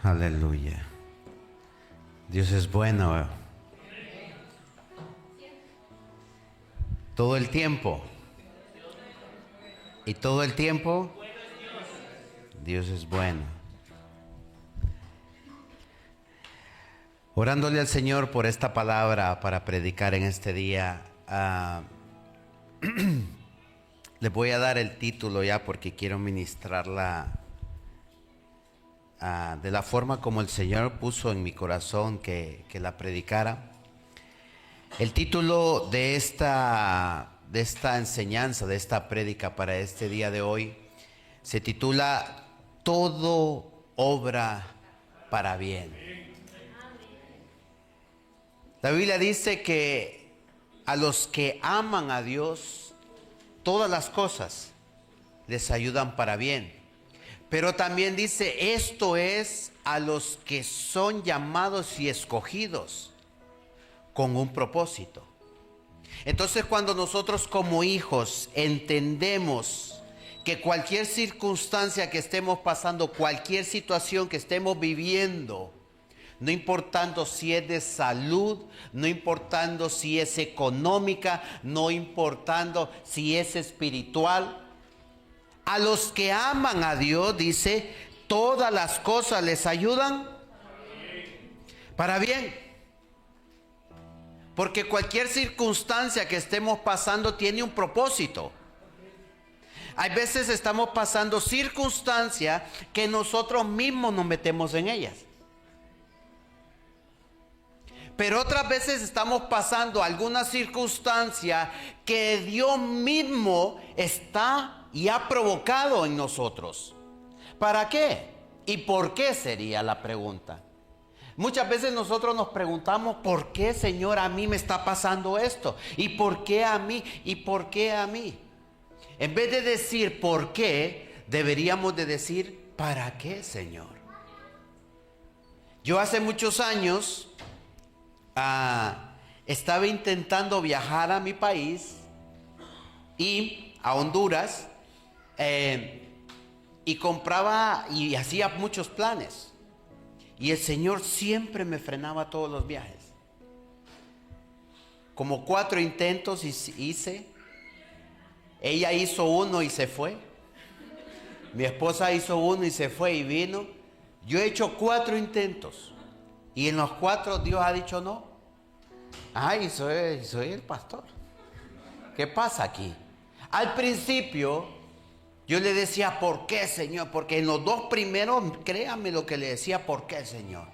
Aleluya. Dios es bueno. Todo el tiempo. Y todo el tiempo, Dios es bueno. Orándole al Señor por esta palabra para predicar en este día, le voy a dar el título ya porque quiero ministrarla de la forma como el Señor puso en mi corazón que la predicara. El título de esta enseñanza, de esta prédica para este día de hoy, se titula Todo obra para bien. La Biblia dice que a los que aman a Dios, todas las cosas les ayudan para bien. Pero también dice, esto es a los que son llamados y escogidos con un propósito. Entonces, cuando nosotros como hijos entendemos que cualquier circunstancia que estemos pasando, cualquier situación que estemos viviendo, no importando si es de salud, no importando si es económica, no importando si es espiritual, a los que aman a Dios, dice, todas las cosas les ayudan para bien. Porque cualquier circunstancia que estemos pasando tiene un propósito. Hay veces estamos pasando circunstancias que nosotros mismos nos metemos en ellas. Pero otras veces estamos pasando alguna circunstancia que Dios mismo está y ha provocado en nosotros. ¿Para qué? ¿Y por qué sería la pregunta? Muchas veces nosotros nos preguntamos, ¿por qué, Señor, a mí me está pasando esto? ¿Y por qué a mí? ¿Y por qué a mí? En vez de decir ¿por qué?, deberíamos de decir ¿para qué, Señor? Yo hace muchos años estaba intentando viajar a mi país y a Honduras y compraba y hacía muchos planes. Y el Señor siempre me frenaba todos los viajes. Como 4 intentos hice. Ella hizo uno y se fue. Mi esposa hizo uno y se fue y vino. Yo he hecho 4 intentos. Y en los 4 Dios ha dicho no. Ay, soy el pastor. ¿Qué pasa aquí? Al principio yo le decía, ¿por qué, Señor? Porque en los 2 primeros, créame lo que le decía, ¿por qué, Señor?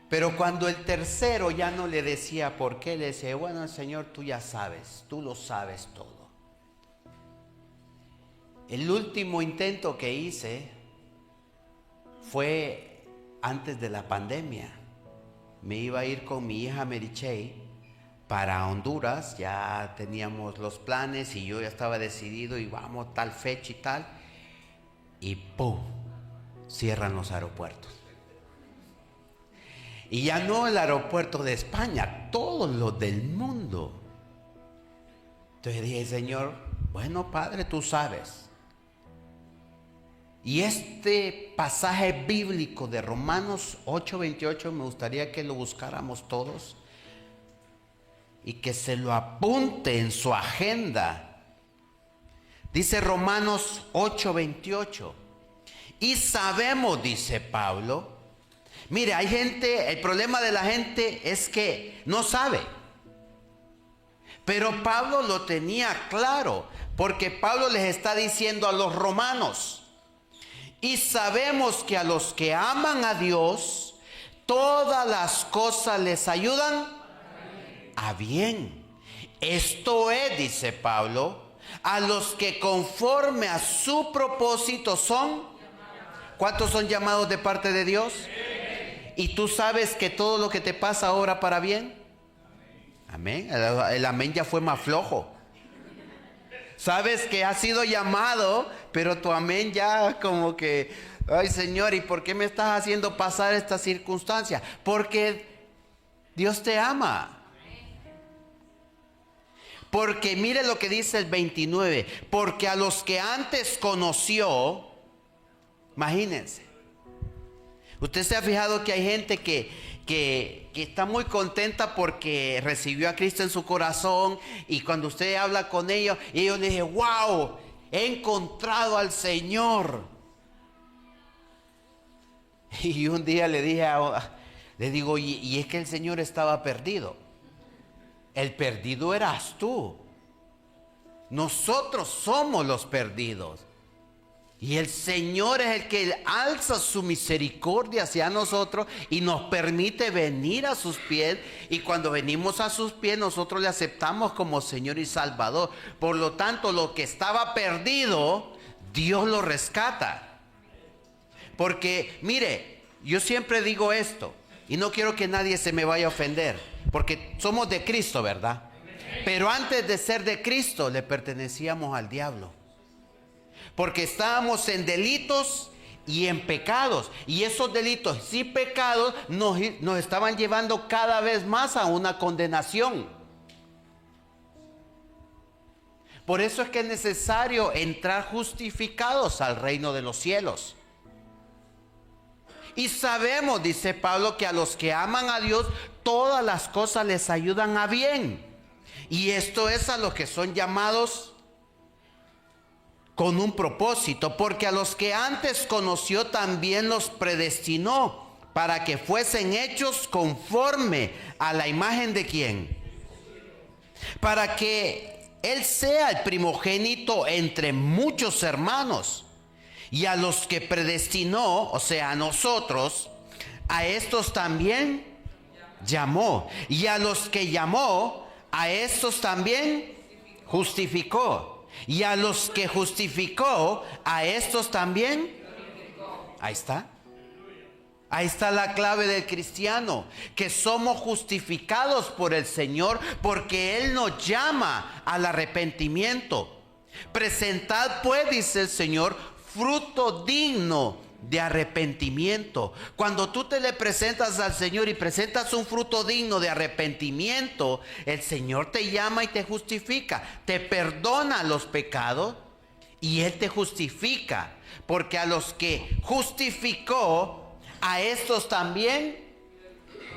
Pero cuando el tercero ya no le decía por qué, le decía, bueno, Señor, tú ya sabes, tú lo sabes todo. El último intento que hice fue antes de la pandemia. Me iba a ir con mi hija Mary Chey para Honduras, ya teníamos los planes y yo ya estaba decidido y vamos tal fecha y tal. Y ¡pum! Cierran los aeropuertos. Y ya no el aeropuerto de España, todos los del mundo. Entonces dije, Señor, bueno, Padre, tú sabes. Y este pasaje bíblico de Romanos 8:28 me gustaría que lo buscáramos todos y que se lo apunte en su agenda. Dice Romanos 8:28. Y sabemos, dice Pablo, mire, hay gente, el problema de la gente es que no sabe. Pero Pablo lo tenía claro, porque Pablo les está diciendo a los romanos, y sabemos que a los que aman a Dios, todas las cosas les ayudan a bien. Esto es, dice Pablo, a los que conforme a su propósito son. ¿Cuántos son llamados de parte de Dios? ¿Y tú sabes que todo lo que te pasa obra para bien? Amén. El amén ya fue más flojo. Sabes que has sido llamado, pero tu amén ya como que, ay, Señor, ¿y por qué me estás haciendo pasar esta circunstancia? Porque Dios te ama. Porque mire lo que dice el 29. Porque a los que antes conoció, imagínense, Usted se ha fijado que hay gente que está muy contenta porque recibió a Cristo en su corazón, y cuando usted habla con ellos le dicen: wow, he encontrado al Señor. Y un día le digo, y es que el Señor estaba perdido. El perdido eras tú. Nosotros somos los perdidos. Y el Señor es el que alza su misericordia hacia nosotros y nos permite venir a sus pies. Y cuando venimos a sus pies, nosotros le aceptamos como Señor y Salvador. Por lo tanto, lo que estaba perdido, Dios lo rescata. Porque, mire, yo siempre digo esto, y no quiero que nadie se me vaya a ofender, porque somos de Cristo, ¿verdad? Pero antes de ser de Cristo, le pertenecíamos al diablo. Porque estábamos en delitos y en pecados. Y esos delitos y pecados nos estaban llevando cada vez más a una condenación. Por eso es que es necesario entrar justificados al reino de los cielos. Y sabemos, dice Pablo, que a los que aman a Dios, todas las cosas les ayudan a bien. Y esto es a los que son llamados con un propósito, porque a los que antes conoció también los predestinó para que fuesen hechos conforme a la imagen de ¿quién? Para que Él sea el primogénito entre muchos hermanos. Y a los que predestinó, o sea, a nosotros, a estos también llamó. Y a los que llamó, a estos también justificó. Y a los que justificó, a estos también. Ahí está. Ahí está la clave del cristiano, que somos justificados por el Señor porque Él nos llama al arrepentimiento. Presentad pues, dice el Señor, fruto digno de arrepentimiento. Cuando tú te le presentas al Señor y presentas un fruto digno de arrepentimiento, el Señor te llama y te justifica, te perdona los pecados y Él te justifica, porque a los que justificó, a estos también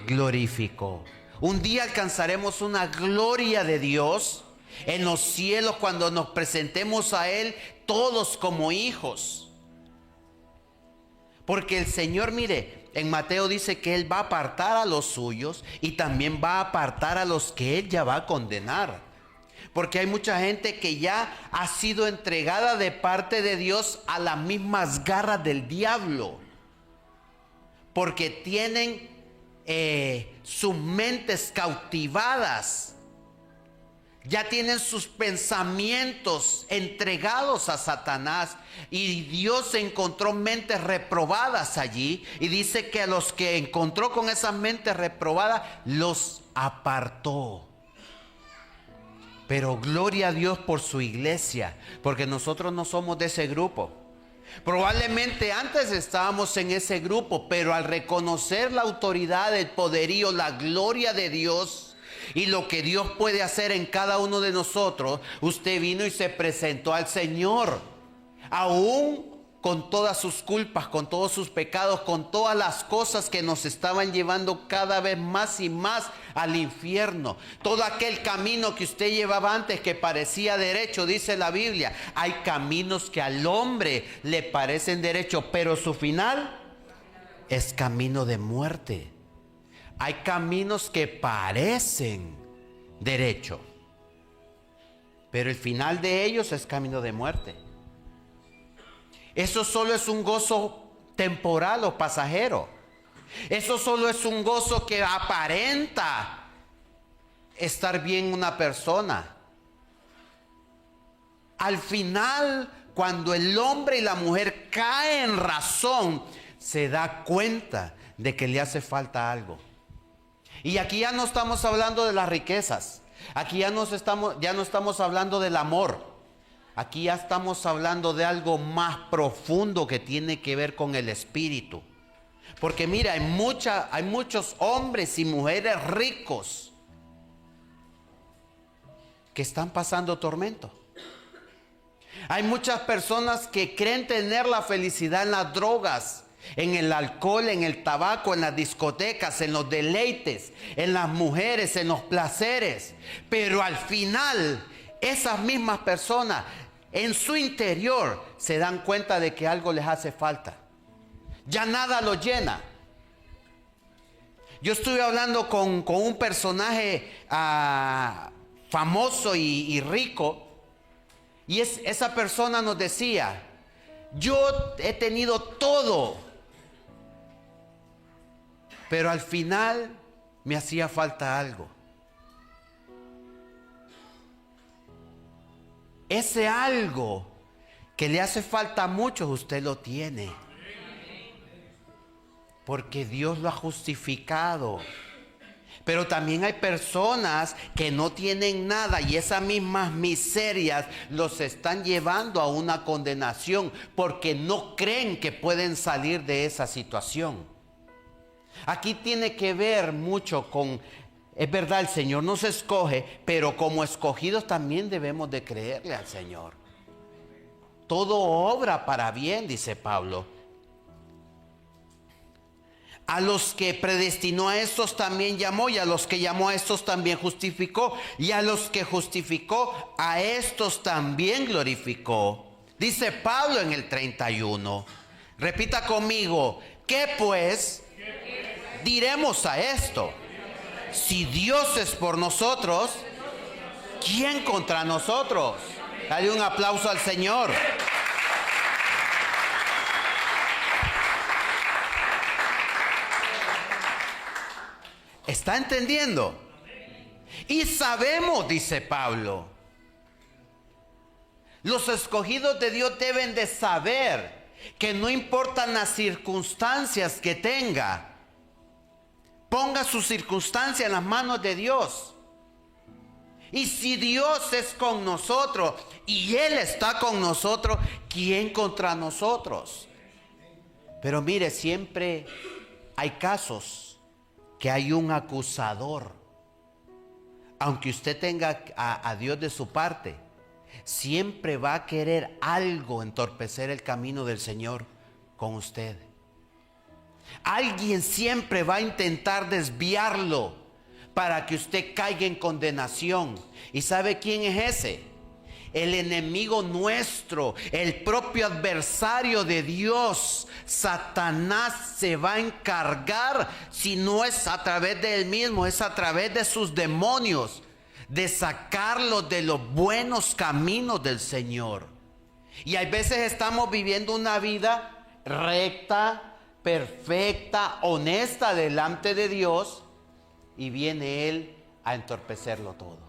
glorificó. Un día alcanzaremos una gloria de Dios en los cielos cuando nos presentemos a Él todos como hijos. Porque el Señor, mire, en Mateo dice que Él va a apartar a los suyos y también va a apartar a los que Él ya va a condenar. Porque hay mucha gente que ya ha sido entregada de parte de Dios a las mismas garras del diablo. Porque tienen sus mentes cautivadas. Ya tienen sus pensamientos entregados a Satanás. Y Dios encontró mentes reprobadas allí. Y dice que a los que encontró con esas mentes reprobadas, los apartó. Pero gloria a Dios por su iglesia, porque nosotros no somos de ese grupo. Probablemente antes estábamos en ese grupo, pero al reconocer la autoridad, el poderío, la gloria de Dios y lo que Dios puede hacer en cada uno de nosotros, usted vino y se presentó al Señor, aún con todas sus culpas, con todos sus pecados, con todas las cosas que nos estaban llevando cada vez más y más al infierno. Todo aquel camino que usted llevaba antes que parecía derecho, dice la Biblia, hay caminos que al hombre le parecen derechos, pero su final es camino de muerte. Hay caminos que parecen derecho, pero el final de ellos es camino de muerte. Eso solo es un gozo temporal o pasajero. Eso solo es un gozo que aparenta estar bien una persona. Al final, cuando el hombre y la mujer caen en razón, se da cuenta de que le hace falta algo. Y aquí ya no estamos hablando de las riquezas. Aquí ya no estamos hablando del amor. Aquí ya estamos hablando de algo más profundo que tiene que ver con el espíritu. Porque mira, hay muchos hombres y mujeres ricos que están pasando tormento. Hay muchas personas que creen tener la felicidad en las drogas en el alcohol, en el tabaco, en las discotecas, en los deleites, en las mujeres, en los placeres. Pero al final, esas mismas personas en su interior se dan cuenta de que algo les hace falta. Ya nada los llena. Yo estuve hablando con un personaje famoso y rico, y esa persona nos decía: yo he tenido todo, pero al final me hacía falta algo. Ese algo que le hace falta a muchos, usted lo tiene, porque Dios lo ha justificado. Pero también hay personas que no tienen nada, y esas mismas miserias los están llevando a una condenación, porque no creen que pueden salir de esa situación. Aquí tiene que ver mucho con, es verdad, el Señor nos escoge, pero como escogidos también debemos de creerle al Señor. Todo obra para bien, dice Pablo. A los que predestinó a estos también llamó, y a los que llamó a estos también justificó, y a los que justificó a estos también glorificó. Dice Pablo en el 31. Repita conmigo: ¿qué pues diremos a esto? Si Dios es por nosotros, ¿quién contra nosotros? Dale un aplauso al Señor. ¿Está entendiendo? Y sabemos, dice Pablo, los escogidos de Dios deben de saber que no importan las circunstancias que tenga, ponga su circunstancia en las manos de Dios. Y si Dios es con nosotros y Él está con nosotros, ¿quién contra nosotros? Pero mire, siempre hay casos que hay un acusador. Aunque usted tenga a Dios de su parte, siempre va a querer algo entorpecer el camino del Señor con usted. Alguien siempre va a intentar desviarlo para que usted caiga en condenación. ¿Y sabe quién es ese? El enemigo nuestro, el propio adversario de Dios. Satanás se va a encargar, si no es a través de él mismo, es a través de sus demonios, de sacarlo de los buenos caminos del Señor. Y hay veces estamos viviendo una vida recta, perfecta, honesta delante de Dios, y viene Él a entorpecerlo todo.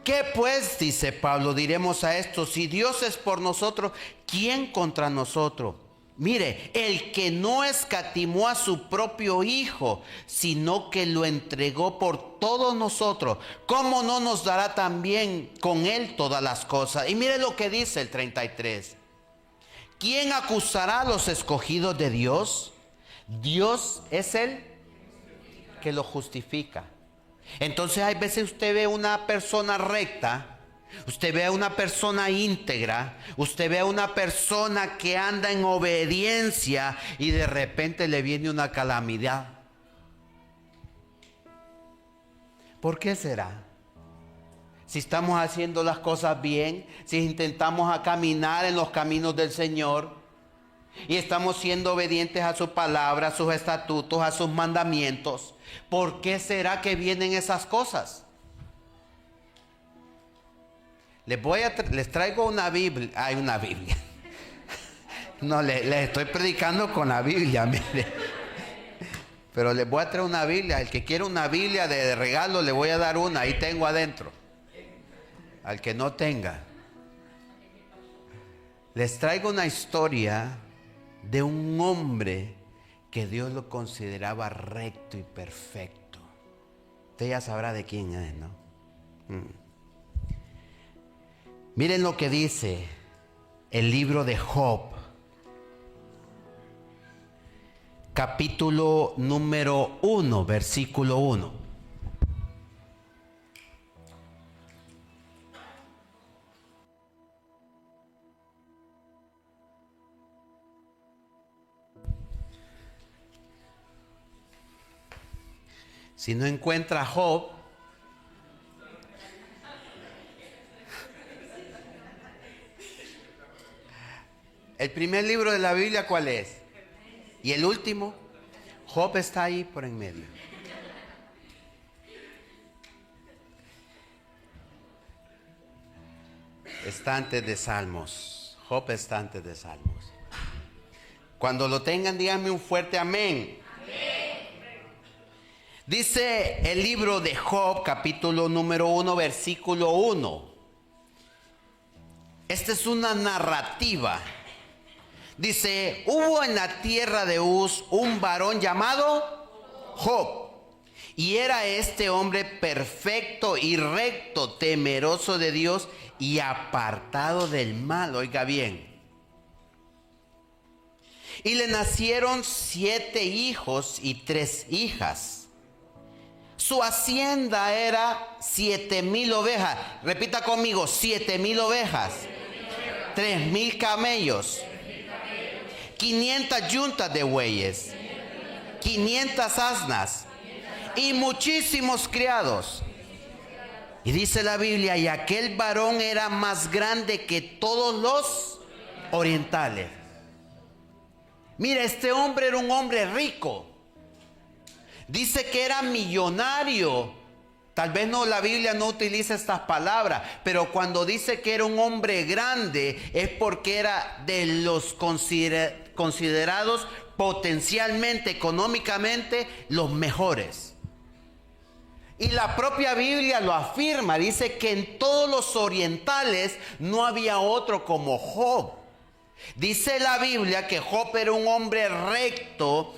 ¿Qué pues, dice Pablo, diremos a esto? Si Dios es por nosotros, ¿quién contra nosotros? Mire, el que no escatimó a su propio Hijo, sino que lo entregó por todos nosotros, ¿cómo no nos dará también con Él todas las cosas? Y mire lo que dice el 33. ¿Quién acusará a los escogidos de Dios? Dios es el que lo justifica. Entonces hay veces usted ve una persona recta, usted ve a una persona íntegra, usted ve a una persona que anda en obediencia, y de repente le viene una calamidad. ¿Por qué será? Si estamos haciendo las cosas bien, si intentamos caminar en los caminos del Señor y estamos siendo obedientes a su palabra, a sus estatutos, a sus mandamientos, ¿por qué será que vienen esas cosas? Les traigo una Biblia. Hay una Biblia. No, les estoy predicando con la Biblia, mire. Pero les voy a traer una Biblia. El que quiera una Biblia de regalo, le voy a dar una. Ahí tengo adentro. Al que no tenga. Les traigo una historia de un hombre que Dios lo consideraba recto y perfecto. Usted ya sabrá de quién es, ¿no? Miren lo que dice el libro de Job, capítulo número 1, versículo 1. Si no encuentra a Job, el primer libro de la Biblia, ¿cuál es? Y el último, Job está ahí por en medio. Está antes de Salmos. Job está antes de Salmos. Cuando lo tengan, díganme un fuerte amén. Dice el libro de Job, capítulo número 1, versículo 1. Esta es una narrativa. Dice, hubo en la tierra de Uz un varón llamado Job. Y era este hombre perfecto y recto, temeroso de Dios y apartado del mal. Oiga bien. Y le nacieron 7 hijos y 3 hijas. Su hacienda era 7,000 ovejas. Repita conmigo, 7,000 ovejas. 3,000 camellos. 500 yuntas de bueyes. 500 asnas. Y muchísimos criados. Y dice la Biblia, y aquel varón era más grande que todos los orientales. Mira, este hombre era un hombre rico. Dice que era millonario. Tal vez no, la Biblia no utiliza estas palabras, pero cuando dice que era un hombre grande es porque era de los considerados potencialmente, económicamente, los mejores. Y la propia Biblia lo afirma, dice que en todos los orientales no había otro como Job. Dice la Biblia que Job era un hombre recto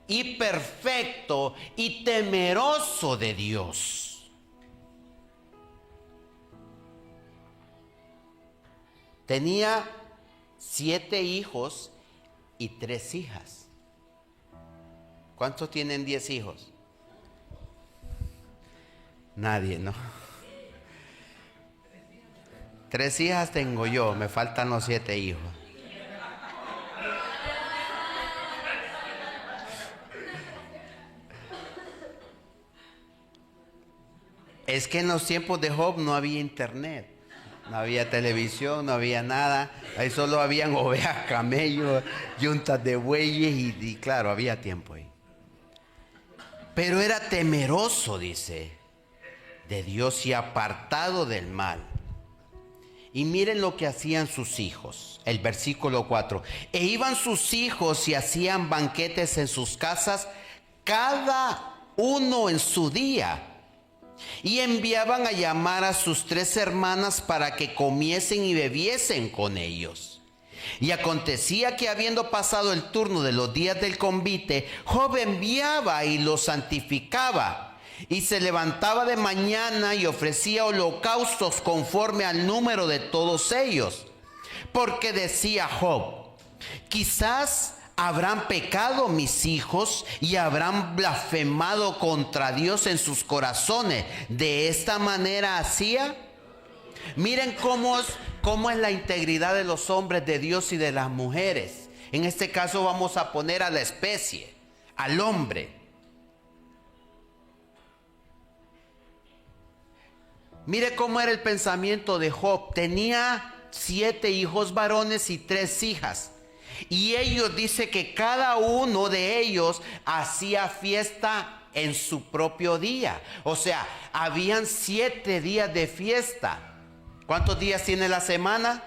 y perfecto y temeroso de Dios. Tenía 7 hijos y 3 hijas. ¿Cuántos tienen 10 hijos? Nadie, ¿no? 3 hijas tengo yo, me faltan los 7 hijos. Es que en los tiempos de Job no había internet, no había televisión, no había nada. Ahí solo habían ovejas, camellos, yuntas de bueyes y claro, había tiempo ahí. Pero era temeroso, dice, de Dios y apartado del mal. Y miren lo que hacían sus hijos. El versículo 4. E iban sus hijos y hacían banquetes en sus casas, cada uno en su día. Y enviaban a llamar a sus 3 hermanas para que comiesen y bebiesen con ellos. Y acontecía que habiendo pasado el turno de los días del convite, Job enviaba y los santificaba. Y se levantaba de mañana y ofrecía holocaustos conforme al número de todos ellos. Porque decía Job, quizás habrán pecado mis hijos y habrán blasfemado contra Dios en sus corazones. De esta manera hacía. Miren cómo es la integridad de los hombres de Dios y de las mujeres. En este caso vamos a poner a la especie, al hombre. Mire cómo era el pensamiento de Job. Tenía 7 hijos varones y 3 hijas. Y ellos dice que cada uno de ellos hacía fiesta en su propio día. O sea, habían 7 días de fiesta. ¿Cuántos días tiene la semana?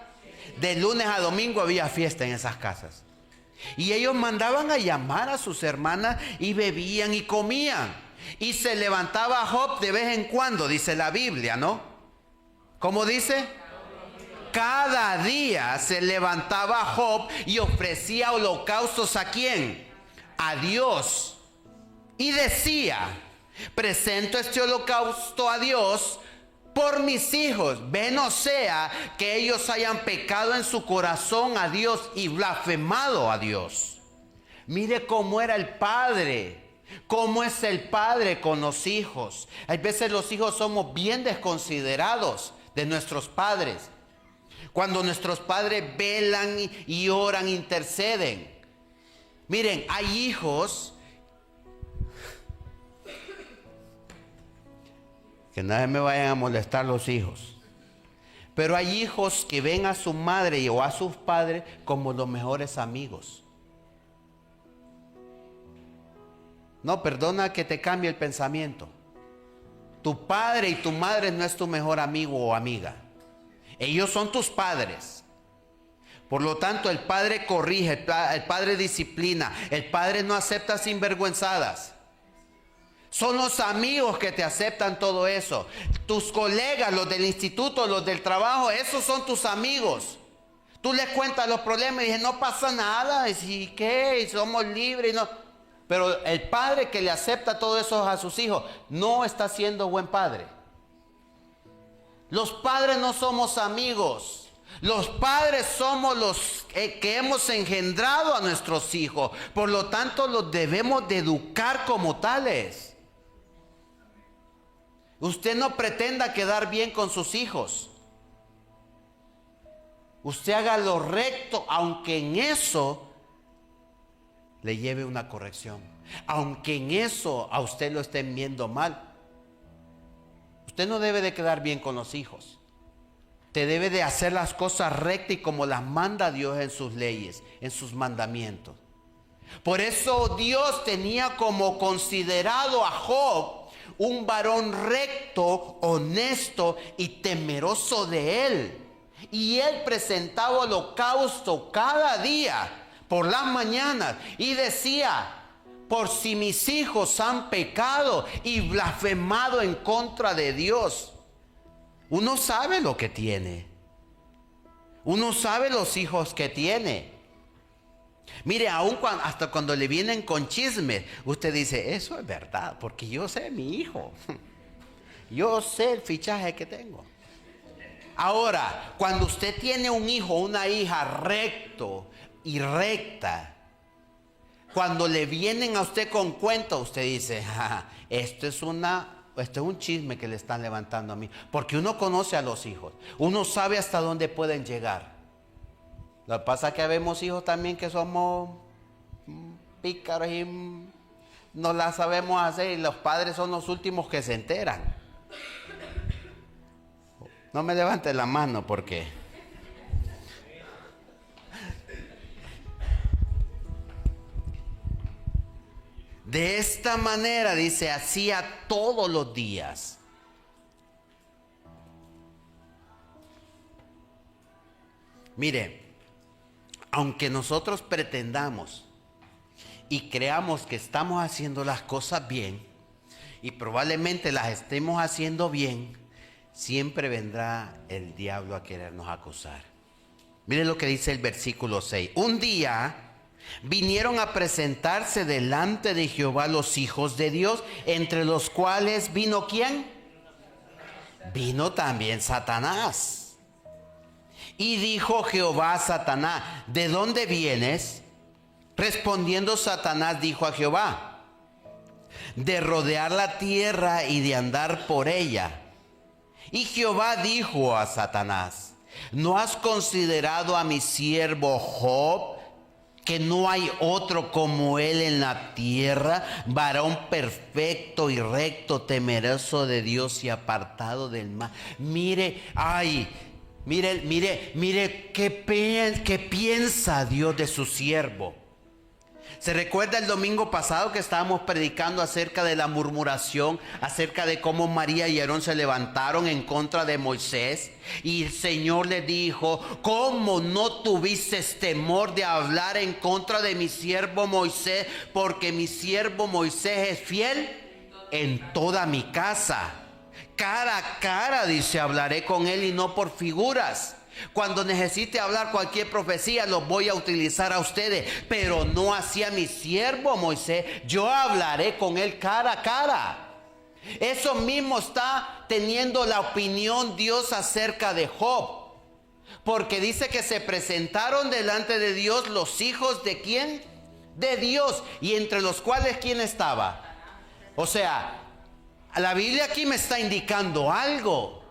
De lunes a domingo había fiesta en esas casas. Y ellos mandaban a llamar a sus hermanas y bebían y comían. Y se levantaba Job de vez en cuando, dice la Biblia, ¿no? ¿Cómo dice? Cada día se levantaba Job y ofrecía holocaustos ¿a quién? A Dios. Y decía, presento este holocausto a Dios por mis hijos. Ve no sea que ellos hayan pecado en su corazón a Dios y blasfemado a Dios. Mire cómo era el padre. ¿Cómo es el padre con los hijos? Hay veces los hijos somos bien desconsiderados de nuestros padres. Cuando nuestros padres velan y oran, interceden. Miren, hay hijos Que nadie me vayan a molestar los hijos. Pero hay hijos que ven a su madre o a sus padres como los mejores amigos. No, perdona que te cambie el pensamiento. Tu padre y tu madre no es tu mejor amigo o amiga. Ellos son tus padres. Por lo tanto, el padre corrige, el padre disciplina, el padre no acepta sinvergüenzadas. Son los amigos que te aceptan todo eso. Tus colegas, los del instituto, los del trabajo, esos son tus amigos. Tú les cuentas los problemas y dices, no pasa nada, ¿y qué? Y somos libres. No. Pero el padre que le acepta todo eso a sus hijos no está siendo buen padre. Los padres no somos amigos. Los padres somos los que hemos engendrado a nuestros hijos. Por lo tanto, los debemos de educar como tales. Usted no pretenda quedar bien con sus hijos. Usted haga lo recto, aunque en eso le lleve una corrección. Aunque en eso a usted lo estén viendo mal. Usted no debe de quedar bien con los hijos. Te debe de hacer las cosas rectas y como las manda Dios en sus leyes, en sus mandamientos. Por eso Dios tenía como considerado a Job un varón recto, honesto y temeroso de él. Y él presentaba holocausto cada día por las mañanas y decía: por si mis hijos han pecado y blasfemado en contra de Dios. Uno sabe lo que tiene. Uno sabe los hijos que tiene. Mire, hasta cuando le vienen con chismes, usted dice, eso es verdad, porque yo sé mi hijo. Yo sé el fichaje que tengo. Ahora, cuando usted tiene un hijo o una hija recto y recta, cuando le vienen a usted con cuentos, usted dice, esto es un chisme que le están levantando a mí. Porque uno conoce a los hijos. Uno sabe hasta dónde pueden llegar. Lo que pasa es que vemos hijos también que somos pícaros y no la sabemos hacer. Y los padres son los últimos que se enteran. No me levante la mano porque... De esta manera, dice, hacía todos los días. Mire, aunque nosotros pretendamos y creamos que estamos haciendo las cosas bien, y probablemente las estemos haciendo bien, siempre vendrá el diablo a querernos acusar. Mire lo que dice el versículo 6. Un día vinieron a presentarse delante de Jehová los hijos de Dios, entre los cuales vino ¿quién? Vino también Satanás. Y dijo Jehová a Satanás, ¿de dónde vienes? Respondiendo Satanás dijo a Jehová, de rodear la tierra y de andar por ella. Y Jehová dijo a Satanás, ¿no has considerado a mi siervo Job, que no hay otro como él en la tierra, varón perfecto y recto, temeroso de Dios y apartado del mal? Mire, mire qué piensa Dios de su siervo. ¿Se recuerda el domingo pasado que estábamos predicando acerca de la murmuración, acerca de cómo María y Aarón se levantaron en contra de Moisés? Y el Señor le dijo, ¿cómo no tuviste temor de hablar en contra de mi siervo Moisés? Porque mi siervo Moisés es fiel en toda mi casa. Cara a cara, dice, hablaré con él y no por figuras. Cuando necesite hablar cualquier profecía, los voy a utilizar a ustedes, pero no hacia mi siervo Moisés. Yo hablaré con él cara a cara. Eso mismo está teniendo la opinión Dios acerca de Job. Porque dice que se presentaron delante de Dios los hijos de ¿quién? De Dios. Y entre los cuales ¿quién estaba? O sea, la Biblia aquí me está indicando algo.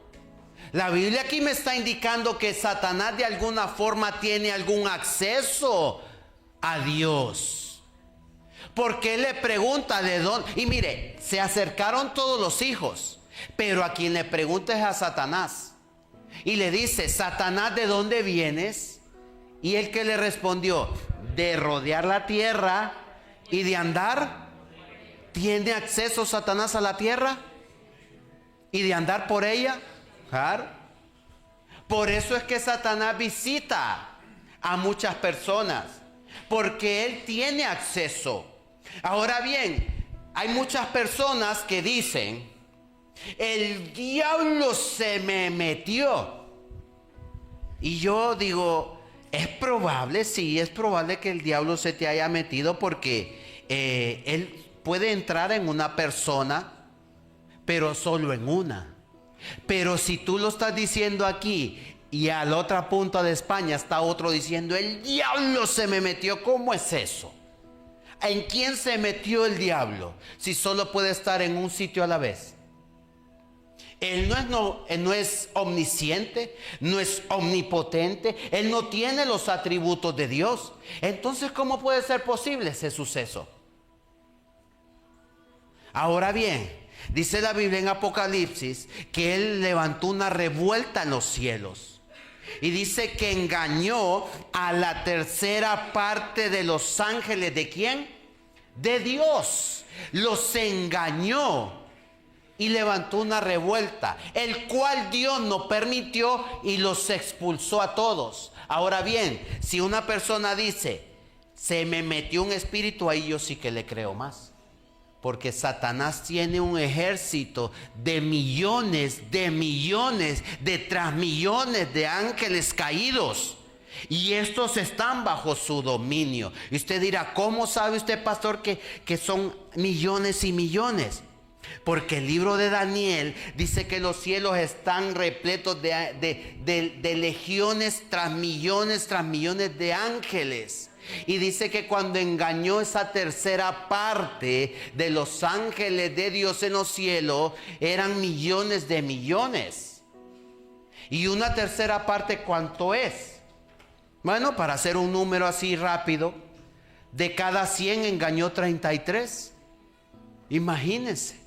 La Biblia aquí me está indicando que Satanás de alguna forma tiene algún acceso a Dios. Porque él le pregunta de dónde. Y mire, se acercaron todos los hijos. Pero a quien le pregunta es a Satanás. Y le dice: Satanás, ¿de dónde vienes? Y él, que le respondió: de rodear la tierra y de andar. ¿Tiene acceso Satanás a la tierra? ¿Y de andar por ella? Claro. Por eso es que Satanás visita a muchas personas, porque él tiene acceso. Ahora bien, hay muchas personas que dicen: el diablo se me metió. Y yo digo: es probable, sí, es probable que el diablo se te haya metido, porque él puede entrar en una persona, pero solo en una. Pero si tú lo estás diciendo aquí y a la otra punta de España está otro diciendo: el diablo se me metió, ¿cómo es eso? ¿En quién se metió el diablo si solo puede estar en un sitio a la vez? Él no es omnisciente, no es omnipotente, él no tiene los atributos de Dios. Entonces, ¿cómo puede ser posible ese suceso? Ahora bien, dice la Biblia en Apocalipsis que él levantó una revuelta en los cielos. Y dice que engañó a la tercera parte de los ángeles. ¿De quién? De Dios. Los engañó y levantó una revuelta, el cual Dios no permitió, y los expulsó a todos. Ahora bien, si una persona dice: se me metió un espíritu, ahí yo sí que le creo más. Porque Satanás tiene un ejército de millones, de transmillones de ángeles caídos. Y estos están bajo su dominio. Y usted dirá: ¿cómo sabe usted, pastor, que son millones y millones? Porque el libro de Daniel dice que los cielos están repletos de legiones tras millones de ángeles. Y dice que cuando engañó esa tercera parte de los ángeles de Dios en los cielos, eran millones de millones. Y una tercera parte, ¿cuánto es? Bueno, para hacer un número así rápido, de cada 100 engañó 33. Imagínense.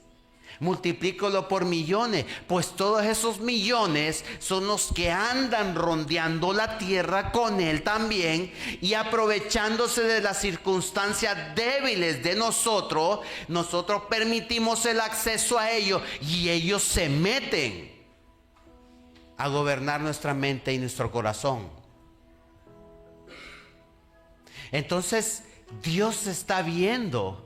Multiplícalo por millones, pues todos esos millones son los que andan rondeando la tierra con él también, y aprovechándose de las circunstancias débiles de nosotros permitimos el acceso a ellos, y ellos se meten a gobernar nuestra mente y nuestro corazón. Entonces Dios está viendo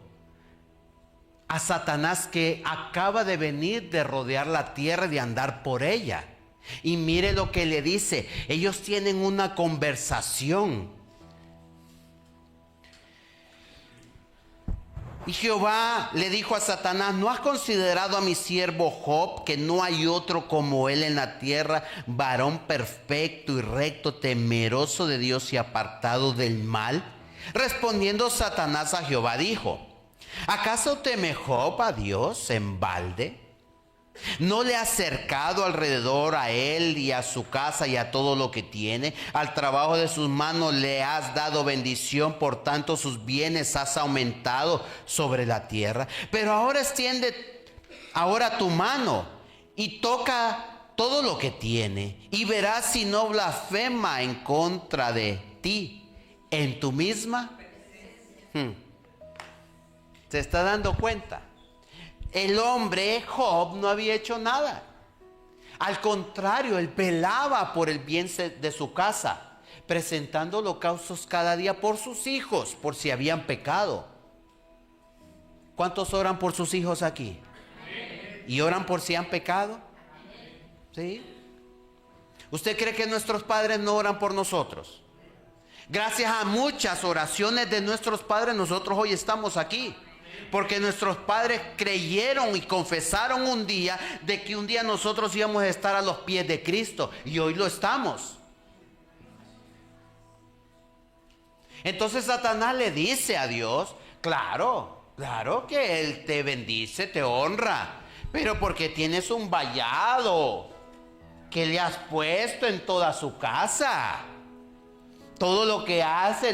a Satanás, que acaba de venir de rodear la tierra y de andar por ella. Y mire lo que le dice. Ellos tienen una conversación. Y Jehová le dijo a Satanás: ¿no has considerado a mi siervo Job, que no hay otro como él en la tierra, varón perfecto y recto, temeroso de Dios y apartado del mal? Respondiendo Satanás a Jehová dijo: ¿acaso teme Job a Dios en balde? ¿No le has cercado alrededor a él y a su casa y a todo lo que tiene? Al trabajo de sus manos le has dado bendición, por tanto sus bienes has aumentado sobre la tierra. Pero ahora extiende ahora tu mano y toca todo lo que tiene, y verás si no blasfema en contra de ti en tu misma. ¿Se está dando cuenta? El hombre Job no había hecho nada. Al contrario, él velaba por el bien de su casa, presentando holocaustos cada día por sus hijos, por si habían pecado. ¿Cuántos oran por sus hijos aquí? ¿Y oran por si han pecado? ¿Sí? ¿Usted cree que nuestros padres no oran por nosotros? Gracias a muchas oraciones de nuestros padres, nosotros hoy estamos aquí. Porque nuestros padres creyeron y confesaron un día de que un día nosotros íbamos a estar a los pies de Cristo, y hoy lo estamos. Entonces Satanás le dice a Dios: claro que Él te bendice, te honra, pero porque tienes un vallado que le has puesto en toda su casa. Todo lo que hace,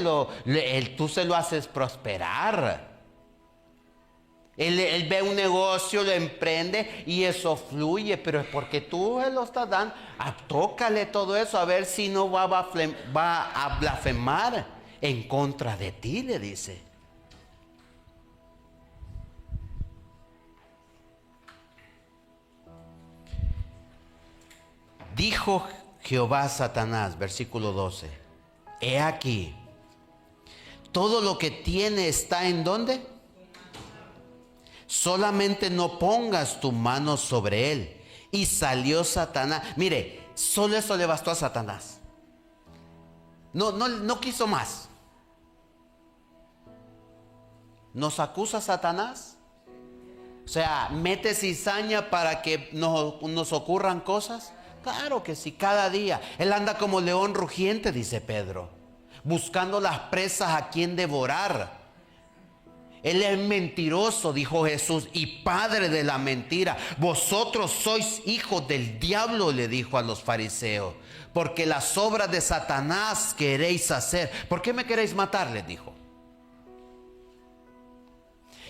tú se lo haces prosperar. Él ve un negocio, lo emprende y eso fluye, pero es porque tú se lo estás dando. Tócale todo eso a ver si no va a blasfemar en contra de ti, le dice. Dijo Jehová a Satanás, versículo 12, he aquí, todo lo que tiene está ¿en dónde? Solamente no pongas tu mano sobre él. Y salió Satanás. Mire, solo eso le bastó a Satanás. No quiso más. ¿Nos acusa Satanás? O sea, ¿mete cizaña para que nos ocurran cosas? Claro que sí, cada día. Él anda como león rugiente, dice Pedro, buscando las presas a quien devorar. Él es mentiroso, dijo Jesús, y padre de la mentira. Vosotros sois hijos del diablo, le dijo a los fariseos, porque las obras de Satanás queréis hacer. ¿Por qué me queréis matar?, les dijo.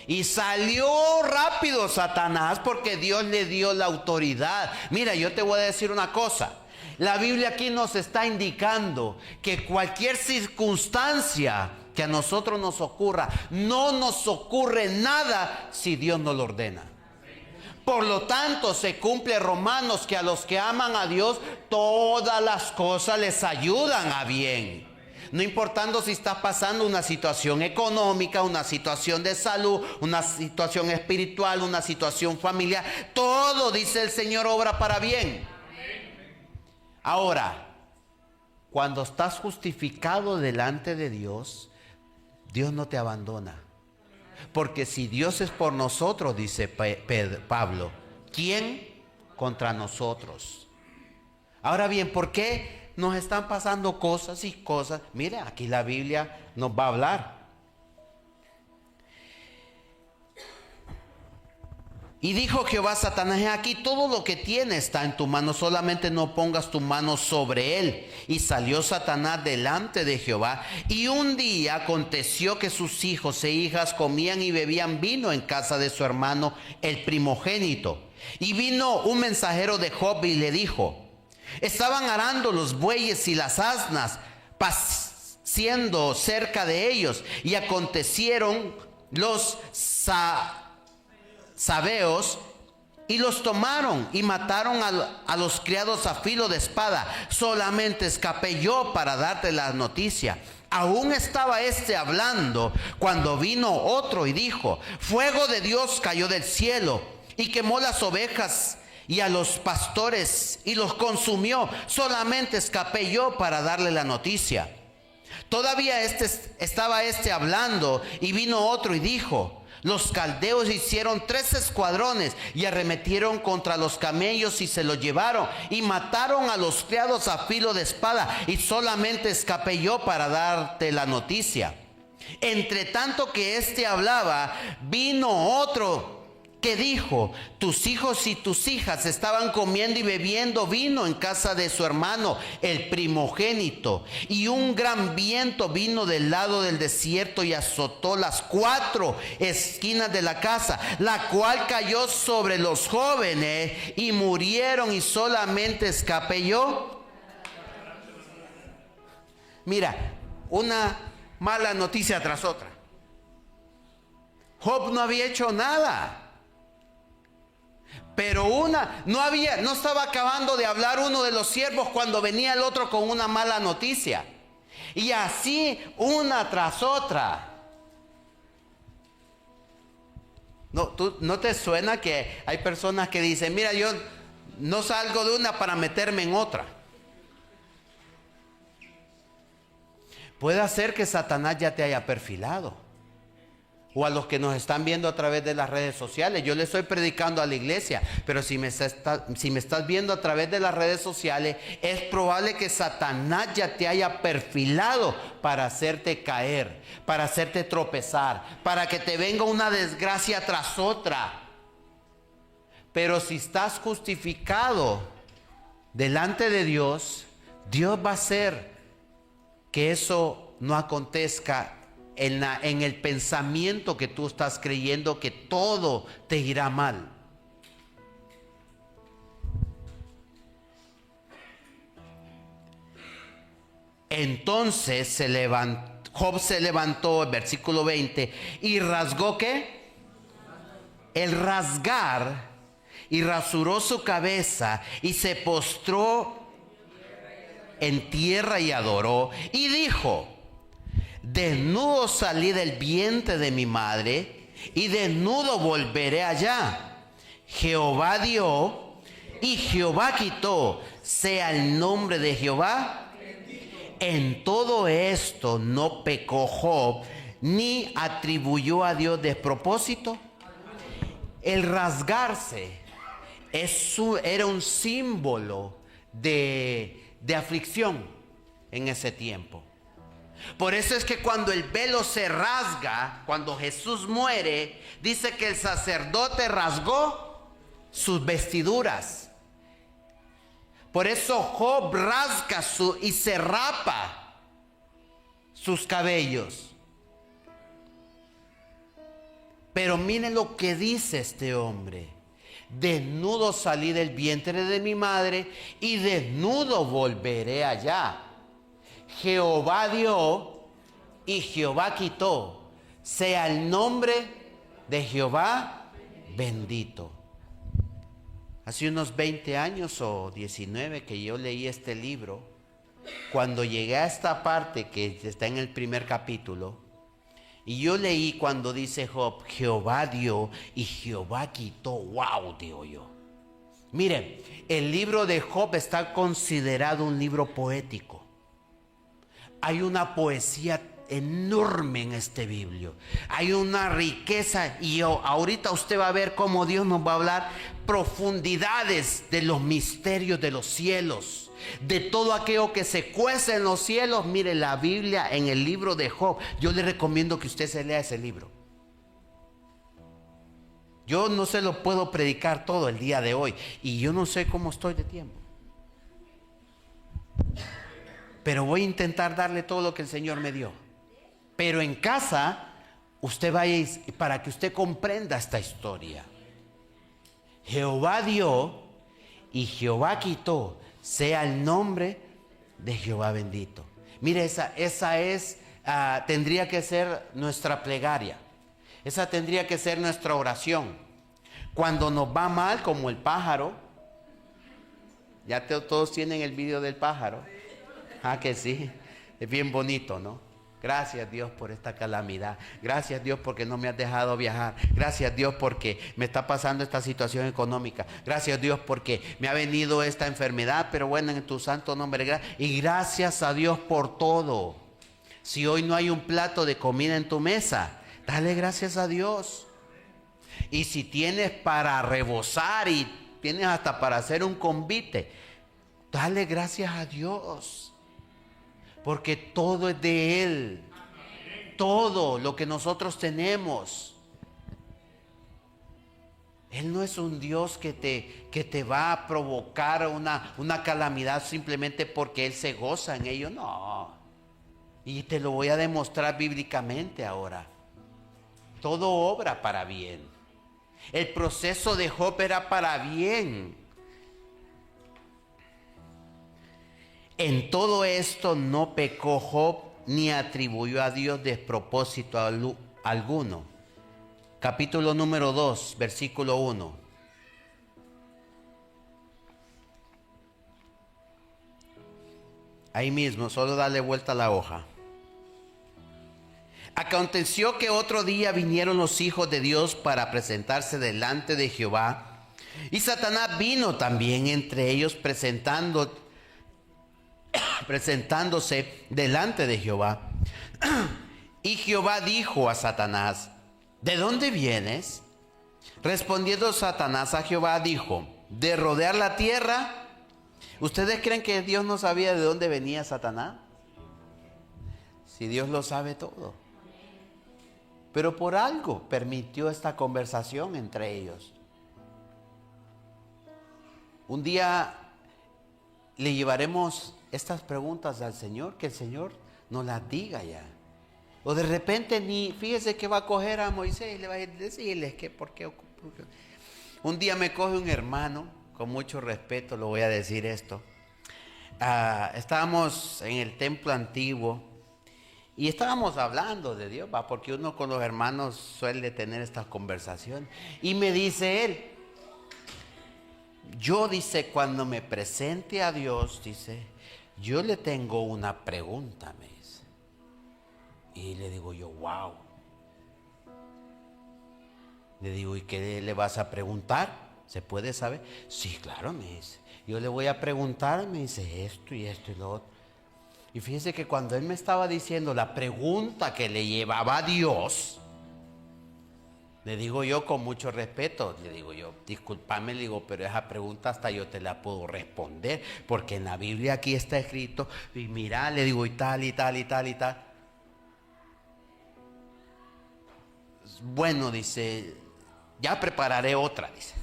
Y salió rápido Satanás porque Dios le dio la autoridad. Mira, yo te voy a decir una cosa. La Biblia aquí nos está indicando que cualquier circunstancia que a nosotros nos ocurra, no nos ocurre nada si Dios no lo ordena. Por lo tanto, se cumple Romanos, que a los que aman a Dios, todas las cosas les ayudan a bien. No importando si estás pasando una situación económica, una situación de salud, una situación espiritual, una situación familiar, todo, dice el Señor, obra para bien. Ahora, cuando estás justificado delante de Dios, Dios no te abandona. Porque si Dios es por nosotros, dice Pablo, ¿quién contra nosotros? Ahora bien, ¿por qué nos están pasando cosas y cosas? Mira, aquí la Biblia nos va a hablar. Y dijo Jehová a Satanás, aquí todo lo que tiene está en tu mano, solamente no pongas tu mano sobre él. Y salió Satanás delante de Jehová. Y un día aconteció que sus hijos e hijas comían y bebían vino en casa de su hermano, el primogénito. Y vino un mensajero de Job y le dijo, estaban arando los bueyes y las asnas, siendo cerca de ellos. Y acontecieron los sabeos y los tomaron y mataron a los criados a filo de espada. Solamente escapé yo para darte la noticia. Aún estaba hablando cuando vino otro y dijo, fuego de Dios cayó del cielo y quemó las ovejas y a los pastores y los consumió. Solamente escapé yo para darle la noticia. Todavía estaba hablando y vino otro y dijo, los caldeos hicieron 3 escuadrones y arremetieron contra los camellos y se los llevaron y mataron a los criados a filo de espada, y solamente escapé yo para darte la noticia. Entre tanto que hablaba, vino otro que dijo, tus hijos y tus hijas estaban comiendo y bebiendo vino en casa de su hermano, el primogénito. Y un gran viento vino del lado del desierto y azotó las 4 esquinas de la casa, la cual cayó sobre los jóvenes y murieron, y solamente escapé yo. Mira, una mala noticia tras otra. Job no había hecho nada. Pero no estaba acabando de hablar uno de los siervos cuando venía el otro con una mala noticia. Y así una tras otra. ¿No te suena que hay personas que dicen, mira, yo no salgo de una para meterme en otra? Puede ser que Satanás ya te haya perfilado. O a los que nos están viendo a través de las redes sociales. Yo le estoy predicando a la iglesia, pero si me estás viendo a través de las redes sociales, es probable que Satanás ya te haya perfilado para hacerte caer, para hacerte tropezar, para que te venga una desgracia tras otra. Pero si estás justificado delante de Dios, Dios va a hacer que eso no acontezca en el pensamiento que tú estás creyendo que todo te irá mal. Entonces Job se levantó, el versículo 20, y rasgó ¿qué? El rasgar, y rasuró su cabeza, y se postró en tierra y adoró, y dijo: desnudo salí del vientre de mi madre, y desnudo volveré allá. Jehová dio y Jehová quitó, sea el nombre de Jehová. En todo esto no pecó Job, ni atribuyó a Dios despropósito. El rasgarse era un símbolo de aflicción en ese tiempo. Por eso es que cuando el velo se rasga, cuando Jesús muere, dice que el sacerdote rasgó sus vestiduras. Por eso Job rasga y se rapa sus cabellos. Pero miren lo que dice este hombre: desnudo salí del vientre de mi madre, y desnudo volveré allá. Jehová dio y Jehová quitó, sea el nombre de Jehová bendito. Hace unos 20 años o 19 que yo leí este libro, cuando llegué a esta parte que está en el primer capítulo, y yo leí cuando dice Job: Jehová dio y Jehová quitó. ¡Wow! Digo yo. Miren, el libro de Job está considerado un libro poético. Hay una poesía enorme en este biblio. Hay una riqueza, y ahorita usted va a ver cómo Dios nos va a hablar profundidades de los misterios de los cielos, de todo aquello que se cuece en los cielos. Mire, la Biblia en el libro de Job, yo le recomiendo que usted se lea ese libro. Yo no se lo puedo predicar todo el día de hoy, y yo no sé cómo estoy de tiempo, pero voy a intentar darle todo lo que el Señor me dio. Pero en casa, usted vaya para que usted comprenda esta historia. Jehová dio y Jehová quitó, sea el nombre de Jehová bendito. Mire, esa es, tendría que ser nuestra plegaria. Esa tendría que ser nuestra oración. Cuando nos va mal, como el pájaro. Ya todos tienen el video del pájaro. Ah, que sí, es bien bonito, ¿no? Gracias Dios por esta calamidad. Gracias Dios porque no me has dejado viajar. Gracias Dios porque me está pasando esta situación económica. Gracias Dios porque me ha venido esta enfermedad, pero bueno, en tu santo nombre. Y gracias a Dios por todo. Si hoy no hay un plato de comida en tu mesa, dale gracias a Dios. Y si tienes para rebosar y tienes hasta para hacer un convite, dale gracias a Dios. Porque todo es de Él. Todo lo que nosotros tenemos. Él no es un Dios que te va a provocar una calamidad simplemente porque Él se goza en ello. No. Y te lo voy a demostrar bíblicamente ahora. Todo obra para bien. El proceso de Job era para bien. En todo esto no pecó Job, ni atribuyó a Dios despropósito alguno. Capítulo número 2, versículo 1. Ahí mismo, solo dale vuelta a la hoja. Aconteció que otro día vinieron los hijos de Dios para presentarse delante de Jehová, y Satanás vino también entre ellos presentándose delante de Jehová. Y Jehová dijo a Satanás: ¿de dónde vienes? Respondiendo Satanás a Jehová dijo: de rodear la tierra. ¿Ustedes creen que Dios no sabía de dónde venía Satanás? Si Dios lo sabe todo. Pero por algo permitió esta conversación entre ellos. Un día le llevaremos estas preguntas al Señor, que el Señor nos las diga ya. O de repente ni, fíjese que va a coger a Moisés y le va a decirles que por qué. Un día me coge un hermano, con mucho respeto lo voy a decir esto. Estábamos en el templo antiguo y estábamos hablando de Dios, ¿va? Porque uno con los hermanos suele tener estas conversaciones. Y me dice él, yo, dice, cuando me presente a Dios, dice, yo le tengo una pregunta, me dice. Y le digo yo, wow. Le digo, ¿y qué le vas a preguntar? ¿Se puede saber? Sí, claro, me dice. Yo le voy a preguntar, me dice esto y esto y lo otro. Y fíjese que cuando él me estaba diciendo la pregunta que le llevaba a Dios, le digo yo con mucho respeto, le digo yo, discúlpame, le digo, pero esa pregunta hasta yo te la puedo responder, porque en la Biblia aquí está escrito, y mira, le digo, y tal, y tal, y tal, y tal. Bueno, dice, ya prepararé otra, dice.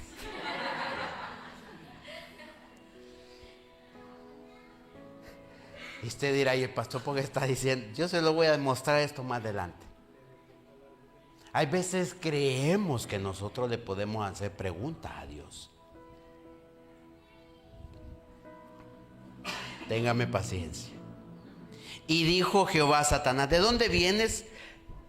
Y usted dirá, ¿y el pastor por qué está diciendo? Yo se lo voy a demostrar esto más adelante. Hay veces creemos que nosotros le podemos hacer preguntas a Dios. Téngame paciencia. Y dijo Jehová a Satanás, ¿de dónde vienes?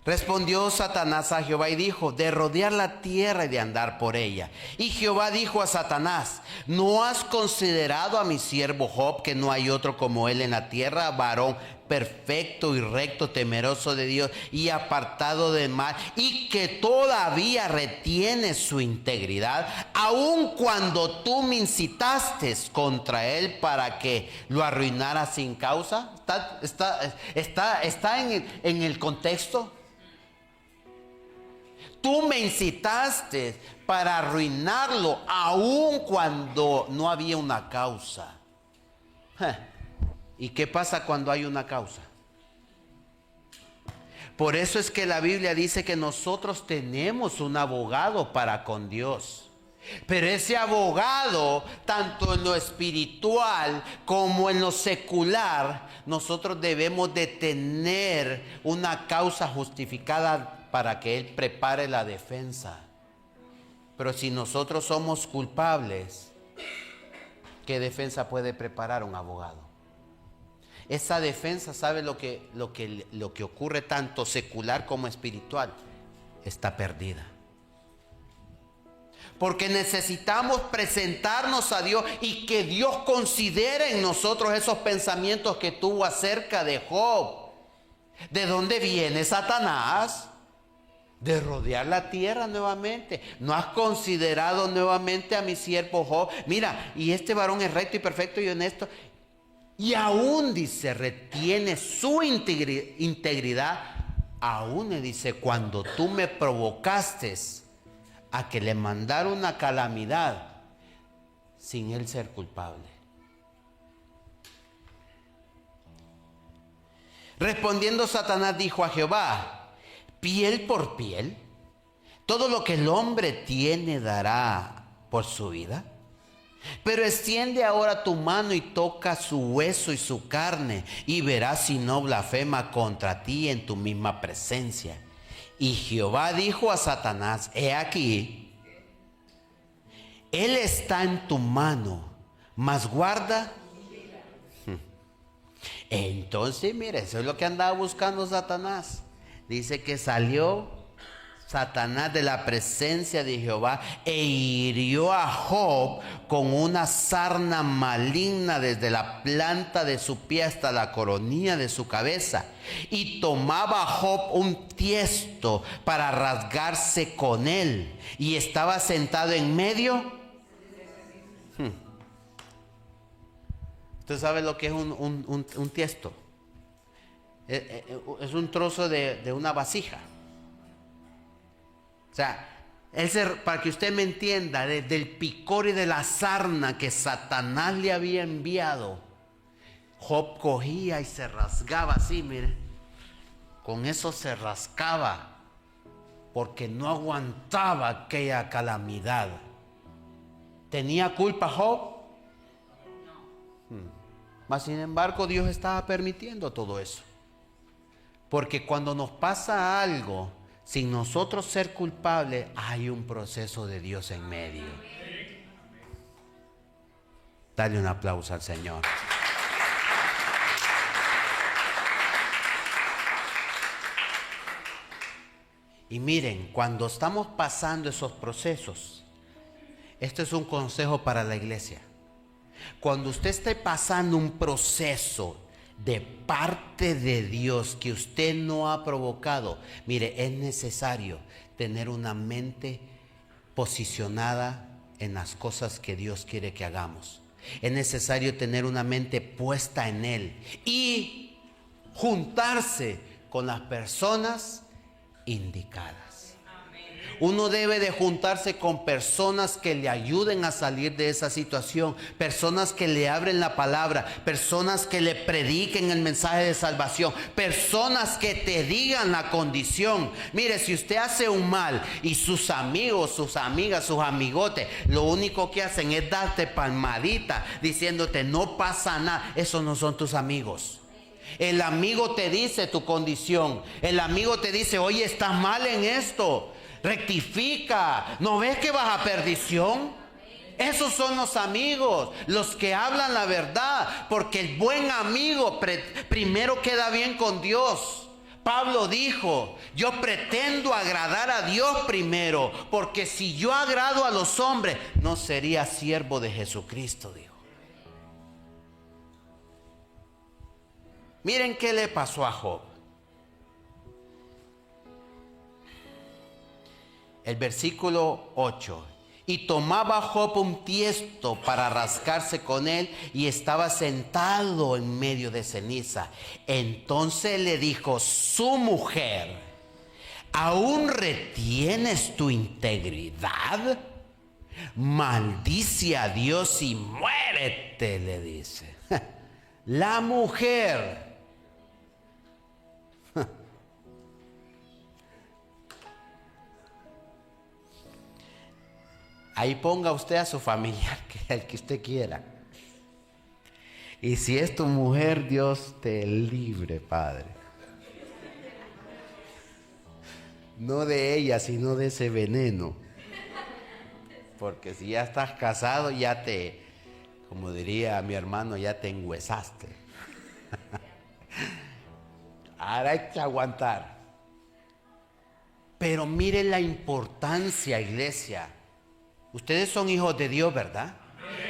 Respondió Satanás a Jehová y dijo, de rodear la tierra y de andar por ella. Y Jehová dijo a Satanás, ¿no has considerado a mi siervo Job, que no hay otro como él en la tierra, varón perfecto y recto, temeroso de Dios y apartado del mal, y que todavía retiene su integridad, aun cuando tú me incitaste contra él para que lo arruinara sin causa? ¿Está en el contexto? Tú me incitaste para arruinarlo, aun cuando no había una causa. ¿Y qué pasa cuando hay una causa? Por eso es que la Biblia dice que nosotros tenemos un abogado para con Dios. Pero ese abogado, tanto en lo espiritual como en lo secular, nosotros debemos de tener una causa justificada para que Él prepare la defensa. Pero si nosotros somos culpables, ¿qué defensa puede preparar un abogado? Esa defensa, ¿sabe lo que ocurre tanto secular como espiritual? Está perdida. Porque necesitamos presentarnos a Dios y que Dios considere en nosotros esos pensamientos que tuvo acerca de Job. ¿De dónde viene Satanás? De rodear la tierra nuevamente. ¿No has considerado nuevamente a mi siervo Job? Mira, y este varón es recto y perfecto y honesto. Y aún, dice, retiene su integridad. Aún le dice, cuando tú me provocaste a que le mandara una calamidad sin él ser culpable. Respondiendo Satanás dijo a Jehová, piel por piel, todo lo que el hombre tiene dará por su vida. Pero extiende ahora tu mano y toca su hueso y su carne, y verás si no blasfema contra ti en tu misma presencia. Y Jehová dijo a Satanás, he aquí, él está en tu mano, mas guarda. Entonces, mire, eso es lo que andaba buscando Satanás. Dice que salió Satanás de la presencia de Jehová e hirió a Job con una sarna maligna desde la planta de su pie hasta la coronilla de su cabeza. Y tomaba Job un tiesto para rasgarse con él. Y estaba sentado en medio. ¿Usted sabe lo que es un tiesto? Es un trozo de una vasija. O sea, para que usted me entienda, desde el picor y de la sarna que Satanás le había enviado, Job cogía y se rasgaba así, mire. Con eso se rascaba, porque no aguantaba aquella calamidad. ¿Tenía culpa Job? Mas sin embargo, Dios estaba permitiendo todo eso. Porque cuando nos pasa algo, sin nosotros ser culpables, hay un proceso de Dios en medio. Dale un aplauso al Señor. Y miren, cuando estamos pasando esos procesos, este es un consejo para la iglesia. Cuando usted esté pasando un proceso de parte de Dios que usted no ha provocado, mire, es necesario tener una mente posicionada en las cosas que Dios quiere que hagamos. Es necesario tener una mente puesta en Él y juntarse con las personas indicadas. Uno debe de juntarse con personas que le ayuden a salir de esa situación, personas que le abren la palabra, personas que le prediquen el mensaje de salvación, personas que te digan la condición. Mire, si usted hace un mal y sus amigos, sus amigas, sus amigotes, lo único que hacen es darte palmadita diciéndote no pasa nada, esos no son tus amigos. El amigo te dice tu condición, el amigo te dice, oye, estás mal en esto, rectifica, ¿no ves que vas a perdición? Esos son los amigos, los que hablan la verdad, porque el buen amigo primero queda bien con Dios. Pablo dijo, yo pretendo agradar a Dios primero, porque si yo agrado a los hombres, no sería siervo de Jesucristo, dijo. Miren qué le pasó a Job. El versículo 8. Y tomaba Job un tiesto para rascarse con él y estaba sentado en medio de ceniza. Entonces le dijo su mujer, ¿aún retienes tu integridad? Maldice a Dios y muérete, le dice. La mujer. Ahí ponga usted a su familiar, el que usted quiera. Y si es tu mujer, Dios te libre, Padre. No de ella, sino de ese veneno. Porque si ya estás casado, ya te, como diría mi hermano, ya te engüesaste. Ahora hay que aguantar. Pero mire la importancia, iglesia. Ustedes son hijos de Dios, ¿verdad?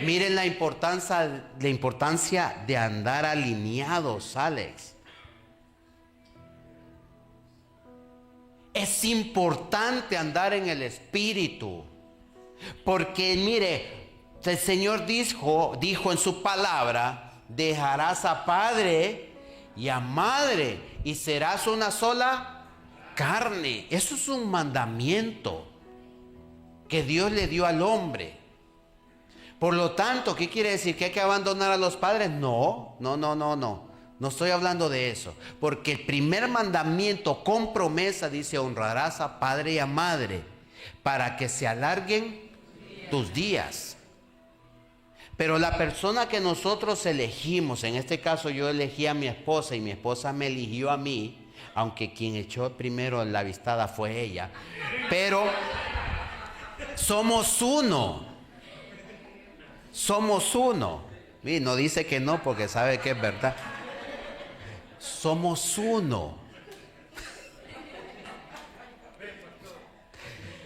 Miren la importancia de andar alineados, Alex. Es importante andar en el Espíritu. Porque mire, el Señor dijo en su palabra, dejarás a padre y a madre y serás una sola carne. Eso es un mandamiento que Dios le dio al hombre. Por lo tanto, ¿qué quiere decir? ¿Que hay que abandonar a los padres? No. No estoy hablando de eso. Porque el primer mandamiento con promesa dice, honrarás a padre y a madre para que se alarguen tus días. Pero la persona que nosotros elegimos, en este caso yo elegí a mi esposa y mi esposa me eligió a mí, aunque quien echó primero la avistada fue ella, pero somos uno. Somos uno. Y no dice que no porque sabe que es verdad. Somos uno.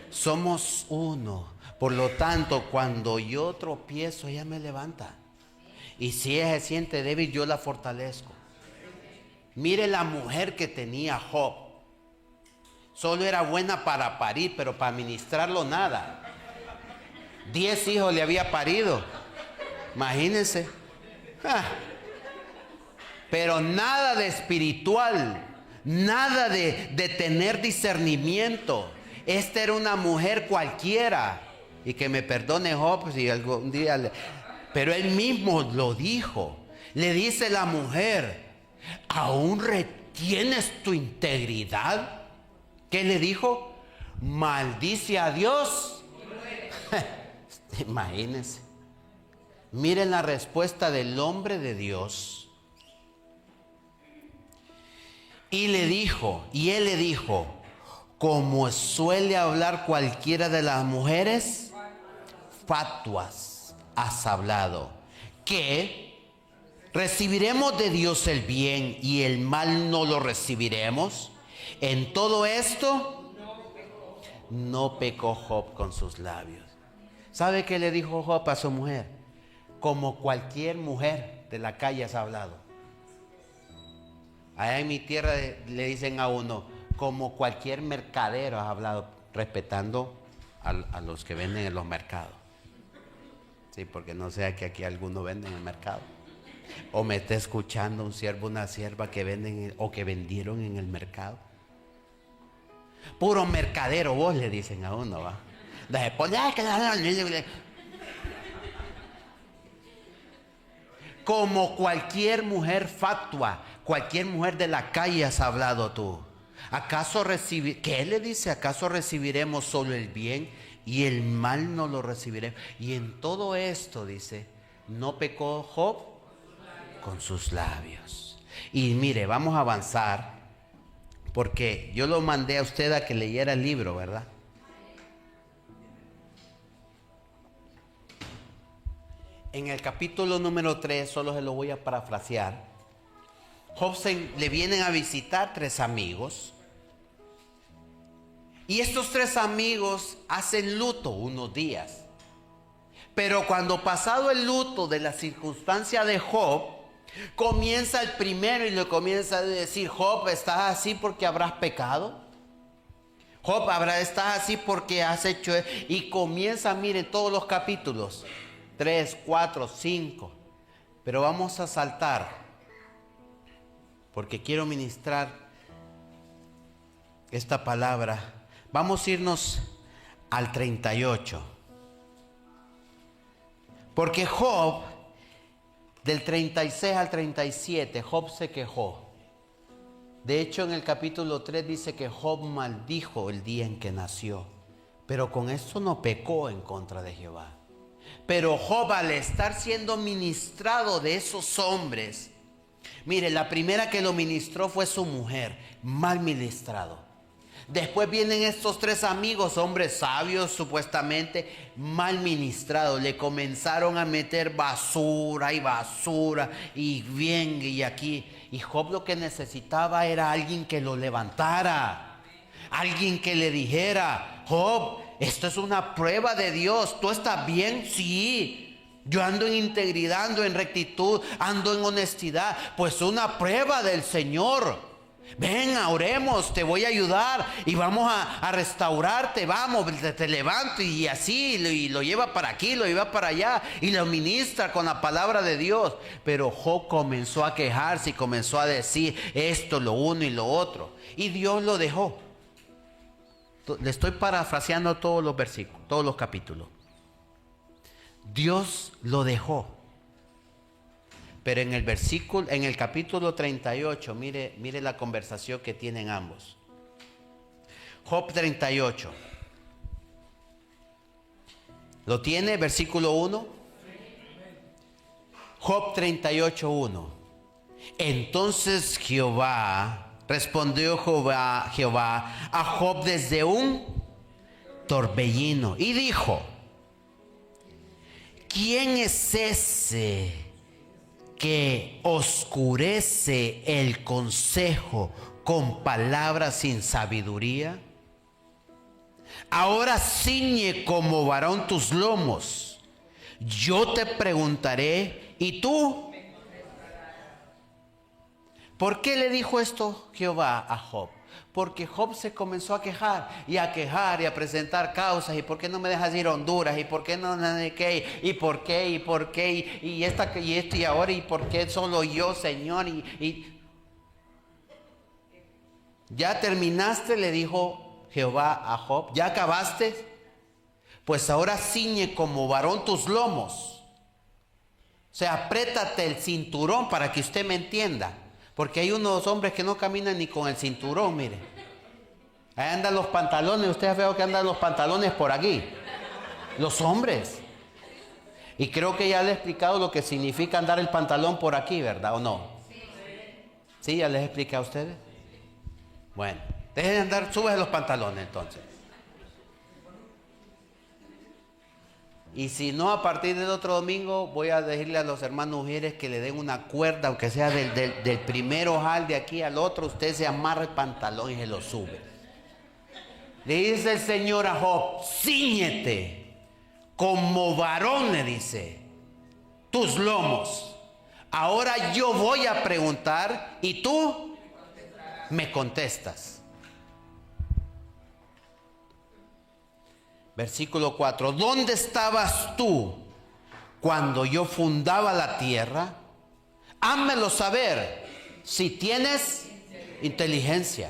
Somos uno. Por lo tanto, cuando yo tropiezo, ella me levanta. Y si ella se siente débil, yo la fortalezco. Mire la mujer que tenía Job. Solo era buena para parir, pero para ministrarlo nada. 10 hijos le había parido. Imagínense. Pero nada de espiritual. Nada de tener discernimiento. Esta era una mujer cualquiera. Y que me perdone Job si algún día... Pero él mismo lo dijo. Le dice la mujer, ¿aún retienes tu integridad? ¿Qué le dijo? Maldice a Dios. Imagínense. Miren la respuesta del hombre de Dios. Y él le dijo, como suele hablar cualquiera de las mujeres, fatuas has hablado, que recibiremos de Dios el bien y el mal no lo recibiremos. En todo esto no pecó Job con sus labios. ¿Sabe qué le dijo Job a su mujer? Como cualquier mujer de la calle has hablado. Allá en mi tierra le dicen a uno, como cualquier mercadero has hablado, respetando a los que venden en los mercados. Sí, porque no sea que aquí alguno vende en el mercado. O me esté escuchando un siervo, una sierva que venden o que vendieron en el mercado. Puro mercadero vos, le dicen a uno, ¿va? Como cualquier mujer fatua, cualquier mujer de la calle has hablado tú. ¿Qué le dice? ¿Acaso recibiremos solo el bien y el mal no lo recibiremos? Y en todo esto dice, no pecó Job con sus labios. Y mire, vamos a avanzar, porque yo lo mandé a usted a que leyera el libro, ¿verdad? En el capítulo número 3, solo se lo voy a parafrasear. Job le vienen a visitar 3 amigos. Y estos 3 amigos hacen luto unos días. Pero cuando pasado el luto de la circunstancia de Job, comienza el primero y le comienza a decir, Job, ¿estás así porque habrás pecado? Job, ¿estás así porque has hecho? Y comienza, miren, todos los capítulos, 3, 4, 5. Pero vamos a saltar, porque quiero ministrar esta palabra. Vamos a irnos al 38. Porque Job, del 36 al 37, Job se quejó. De hecho, en el capítulo 3 dice que Job maldijo el día en que nació. Pero con esto no pecó en contra de Jehová. Pero Job, al estar siendo ministrado de esos hombres, mire, la primera que lo ministró fue su mujer, mal ministrado. Después vienen estos 3 amigos, hombres sabios supuestamente, mal ministrados. Le comenzaron a meter basura y bien y aquí. Y Job lo que necesitaba era alguien que lo levantara. Alguien que le dijera, Job, esto es una prueba de Dios. ¿Tú estás bien? Sí. Yo ando en integridad, ando en rectitud, ando en honestidad. Pues una prueba del Señor. Ven, oremos, te voy a ayudar y vamos a restaurarte, vamos, te levanto y así, y lo lleva para aquí, lo lleva para allá y lo ministra con la palabra de Dios. Pero Job comenzó a quejarse y comenzó a decir esto, lo uno y lo otro, y Dios lo dejó. Le estoy parafraseando todos los versículos, todos los capítulos. Dios lo dejó. Pero en el capítulo 38, mire la conversación que tienen ambos. Job 38. ¿Lo tiene? Versículo 1. Job 38, 1. Entonces respondió Jehová a Job desde un torbellino y dijo, ¿quién es ese que oscurece el consejo con palabras sin sabiduría? Ahora ciñe como varón tus lomos. Yo te preguntaré y tú. ¿Por qué le dijo esto Jehová a Job? Porque Job se comenzó a quejar y a presentar causas. ¿Y por qué no me dejas ir a Honduras? ¿Y por qué no? ¿Y por qué? ¿Y por qué? ¿Y esto y ahora? ¿Y por qué solo yo, Señor? ¿Ya terminaste? Le dijo Jehová a Job. ¿Ya acabaste? Pues ahora ciñe como varón tus lomos. O sea, apriétate el cinturón para que usted me entienda. Porque hay unos hombres que no caminan ni con el cinturón, mire. Ahí andan los pantalones, usted ha visto que andan los pantalones por aquí. Los hombres. Y creo que ya les he explicado lo que significa andar el pantalón por aquí, ¿verdad o no? Sí, ya les expliqué a ustedes. Bueno, dejen de andar, súbese los pantalones entonces. Y si no, a partir del otro domingo voy a decirle a los hermanos mujeres que le den una cuerda, aunque sea del primer ojal de aquí al otro, usted se amarra el pantalón y se lo sube. Le dice el Señor a Job, cíñete como varón, le dice, tus lomos. Ahora yo voy a preguntar y tú me contestas. Versículo 4. ¿Dónde estabas tú cuando yo fundaba la tierra? Házmelo saber si tienes inteligencia.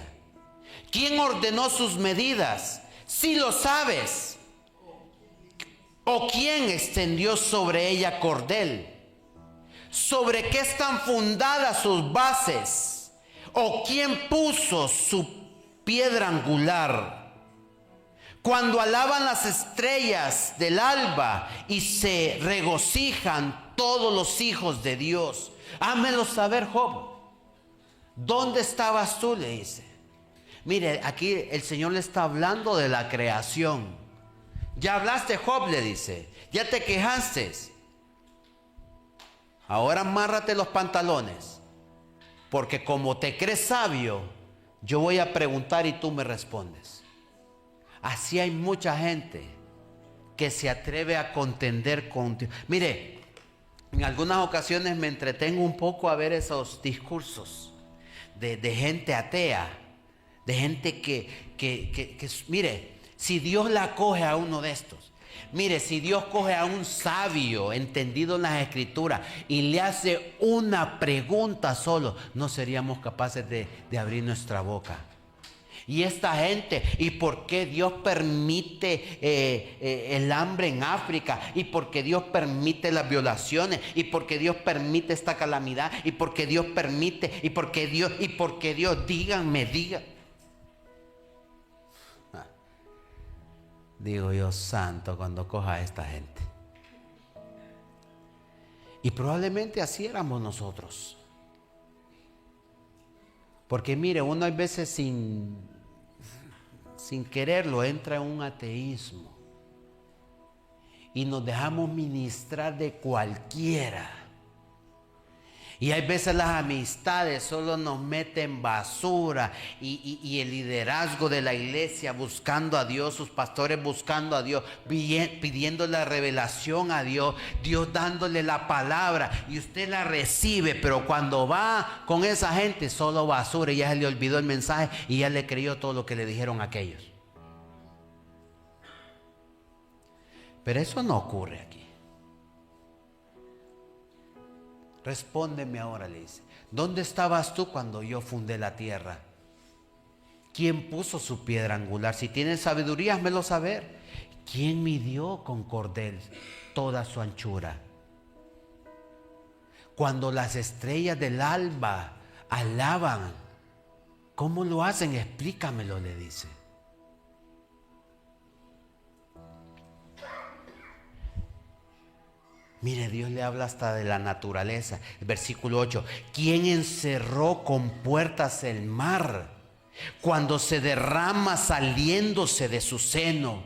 ¿Quién ordenó sus medidas? Si lo sabes. ¿O quién extendió sobre ella cordel? ¿Sobre qué están fundadas sus bases? ¿O quién puso su piedra angular? Cuando alaban las estrellas del alba y se regocijan todos los hijos de Dios. Házmelo saber, Job. ¿Dónde estabas tú? Le dice. Mire, aquí el Señor le está hablando de la creación. Ya hablaste, Job, le dice. Ya te quejaste. Ahora amárrate los pantalones. Porque como te crees sabio, yo voy a preguntar y tú me respondes. Así hay mucha gente que se atreve a contender contigo. Mire, en algunas ocasiones me entretengo un poco a ver esos discursos de gente atea, de gente que mire, si Dios la coge a uno de estos, mire, si Dios coge a un sabio entendido en las Escrituras y le hace una pregunta solo, no seríamos capaces de abrir nuestra boca. Y esta gente, ¿y por qué Dios permite el hambre en África? ¿Y por qué Dios permite las violaciones? ¿Y por qué Dios permite esta calamidad? ¿Y por qué Dios permite? ¿Y por qué Dios? Díganme. Digo yo, santo, cuando coja a esta gente. Y probablemente así éramos nosotros. Porque mire, uno hay veces sin quererlo entra en un ateísmo y nos dejamos ministrar de cualquiera. Y hay veces las amistades solo nos meten basura y el liderazgo de la iglesia buscando a Dios, sus pastores buscando a Dios, pidiendo la revelación a Dios, Dios dándole la palabra y usted la recibe, pero cuando va con esa gente solo basura y ya se le olvidó el mensaje y ya le creyó todo lo que le dijeron aquellos. Pero eso no ocurre aquí. Respóndeme ahora, le dice. ¿Dónde estabas tú cuando yo fundé la tierra? ¿Quién puso su piedra angular? Si tienes sabiduría, házmelo saber. ¿Quién midió con cordel toda su anchura? Cuando las estrellas del alba alaban, ¿cómo lo hacen? Explícamelo, le dice. Mire, Dios le habla hasta de la naturaleza. Versículo 8. ¿Quién encerró con puertas el mar cuando se derrama saliéndose de su seno?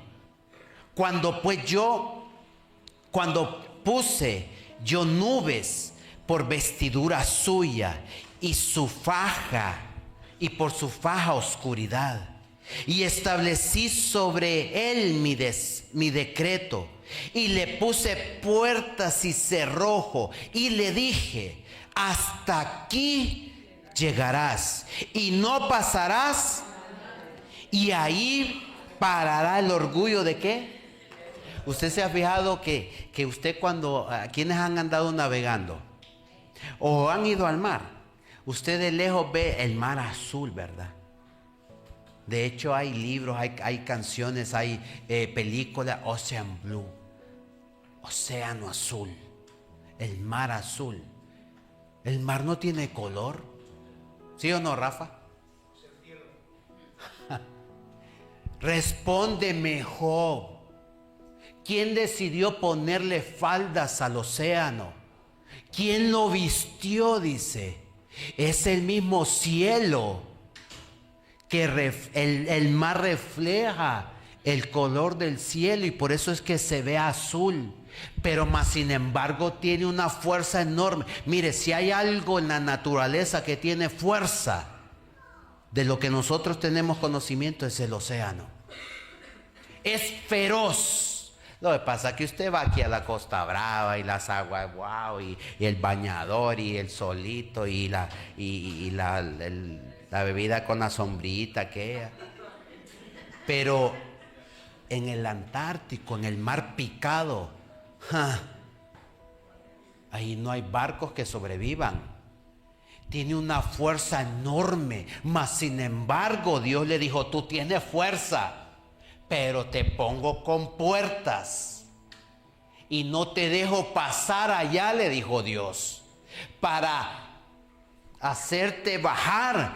Cuando puse yo nubes por vestidura suya y por su faja oscuridad. Y establecí sobre él mi decreto. Y le puse puertas y cerrojo. Y le dije, hasta aquí llegarás y no pasarás. Y ahí parará el orgullo de ¿qué? Usted se ha fijado que usted cuando, quienes han andado navegando o han ido al mar, usted de lejos ve el mar azul, ¿verdad? De hecho hay libros, hay canciones, hay películas, Ocean Blue, océano azul, el mar azul. El mar no tiene color, ¿sí o no, Rafa? Respóndeme, Job. ¿Quién decidió ponerle faldas al océano? ¿Quién lo vistió? Dice, es el mismo cielo que el mar refleja el color del cielo y por eso es que se ve azul. Pero más sin embargo tiene una fuerza enorme. Mire, si hay algo en la naturaleza que tiene fuerza, de lo que nosotros tenemos conocimiento, es el océano. Es feroz. Lo que pasa es que usted va aquí a la Costa Brava y las aguas, wow, y el bañador y el solito y la bebida con la sombrita que. Pero en el Antártico, en el mar picado, ahí no hay barcos que sobrevivan. Tiene una fuerza enorme, mas sin embargo Dios le dijo: tú tienes fuerza, pero te pongo con puertas y no te dejo pasar allá, le dijo Dios, para hacerte bajar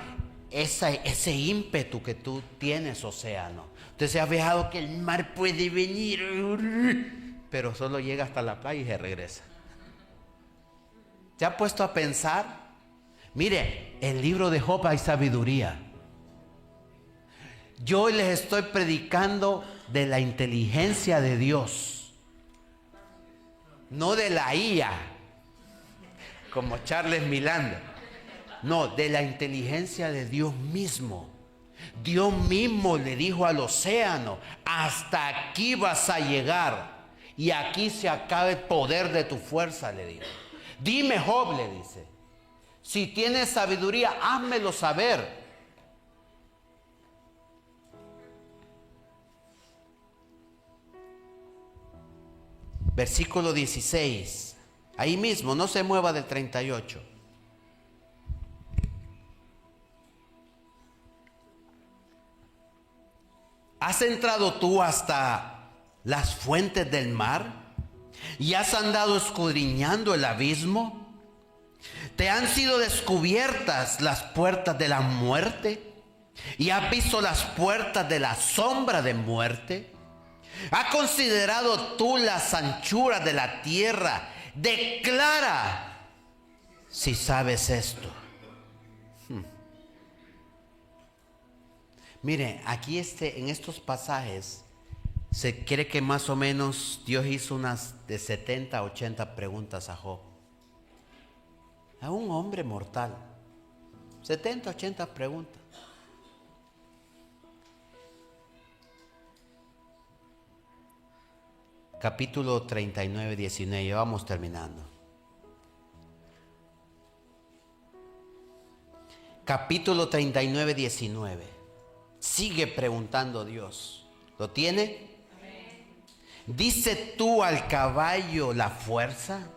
ese ímpetu que tú tienes, océano. Usted se ha fijado que el mar puede venir, pero solo llega hasta la playa y se regresa. ¿Se ha puesto a pensar? Mire, en el libro de Job hay sabiduría. Yo les estoy predicando de la inteligencia de Dios, no de la IA, como Charles Milanda. No, de la inteligencia de Dios mismo. Dios mismo le dijo al océano: hasta aquí vas a llegar y aquí se acaba el poder de tu fuerza, le dijo. Dime, Job, le dice, si tienes sabiduría, házmelo saber. Versículo 16, ahí mismo, no se mueva del 38. ¿Has entrado tú hasta las fuentes del mar y has andado escudriñando el abismo? ¿Te han sido descubiertas las puertas de la muerte y has visto las puertas de la sombra de muerte? ¿Has considerado tú las anchuras de la tierra? Declara si sabes esto. Mire, aquí en estos pasajes se cree que más o menos Dios hizo unas de 70 a 80 preguntas a Job. A un hombre mortal. 70, 80 preguntas. Capítulo 39, 19, ya vamos terminando. Capítulo 39, 19. Sigue preguntando Dios. ¿Lo tiene? Amén. ¿Dice tú al caballo la fuerza?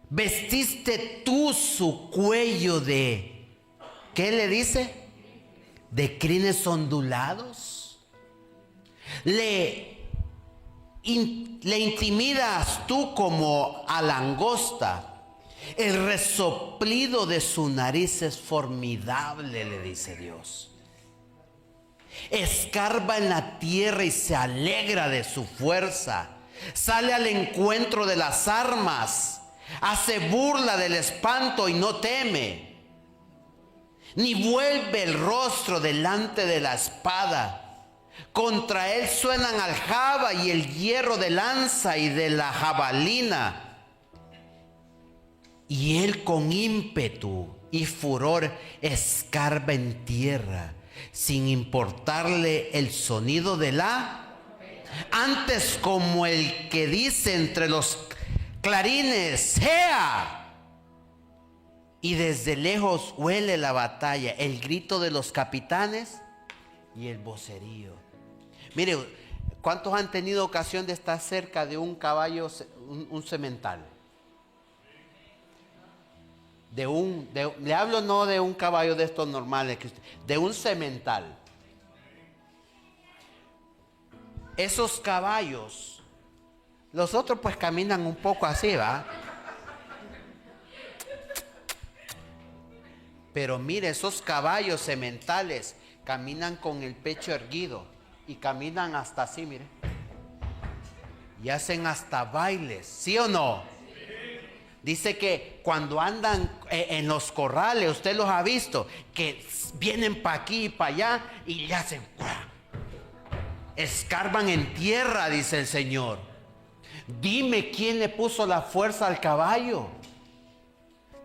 ¿Vestiste tú su cuello de, qué le dice? De crines ondulados. ¿Le intimidas tú como a langosta? El resoplido de su nariz es formidable, le dice Dios. Escarba en la tierra y se alegra de su fuerza. Sale al encuentro de las armas. Hace burla del espanto y no teme. Ni vuelve el rostro delante de la espada. Contra él suenan aljaba y el hierro de lanza y de la jabalina. Y él con ímpetu y furor escarba en tierra, sin importarle el sonido de antes como el que dice entre los clarines: ¡Sea! Y desde lejos huele la batalla, el grito de los capitanes y el vocerío. Mire, ¿cuántos han tenido ocasión de estar cerca de un caballo, un semental? Le hablo no de un caballo de estos normales, de un semental. Esos caballos, los otros pues caminan un poco así, ¿va? Pero mire, esos caballos sementales caminan con el pecho erguido y caminan hasta así, mire. Y hacen hasta bailes, ¿sí o no? Dice que cuando andan en los corrales, usted los ha visto, que vienen para aquí y para allá y le hacen, escarban en tierra, dice el Señor. Dime quién le puso la fuerza al caballo.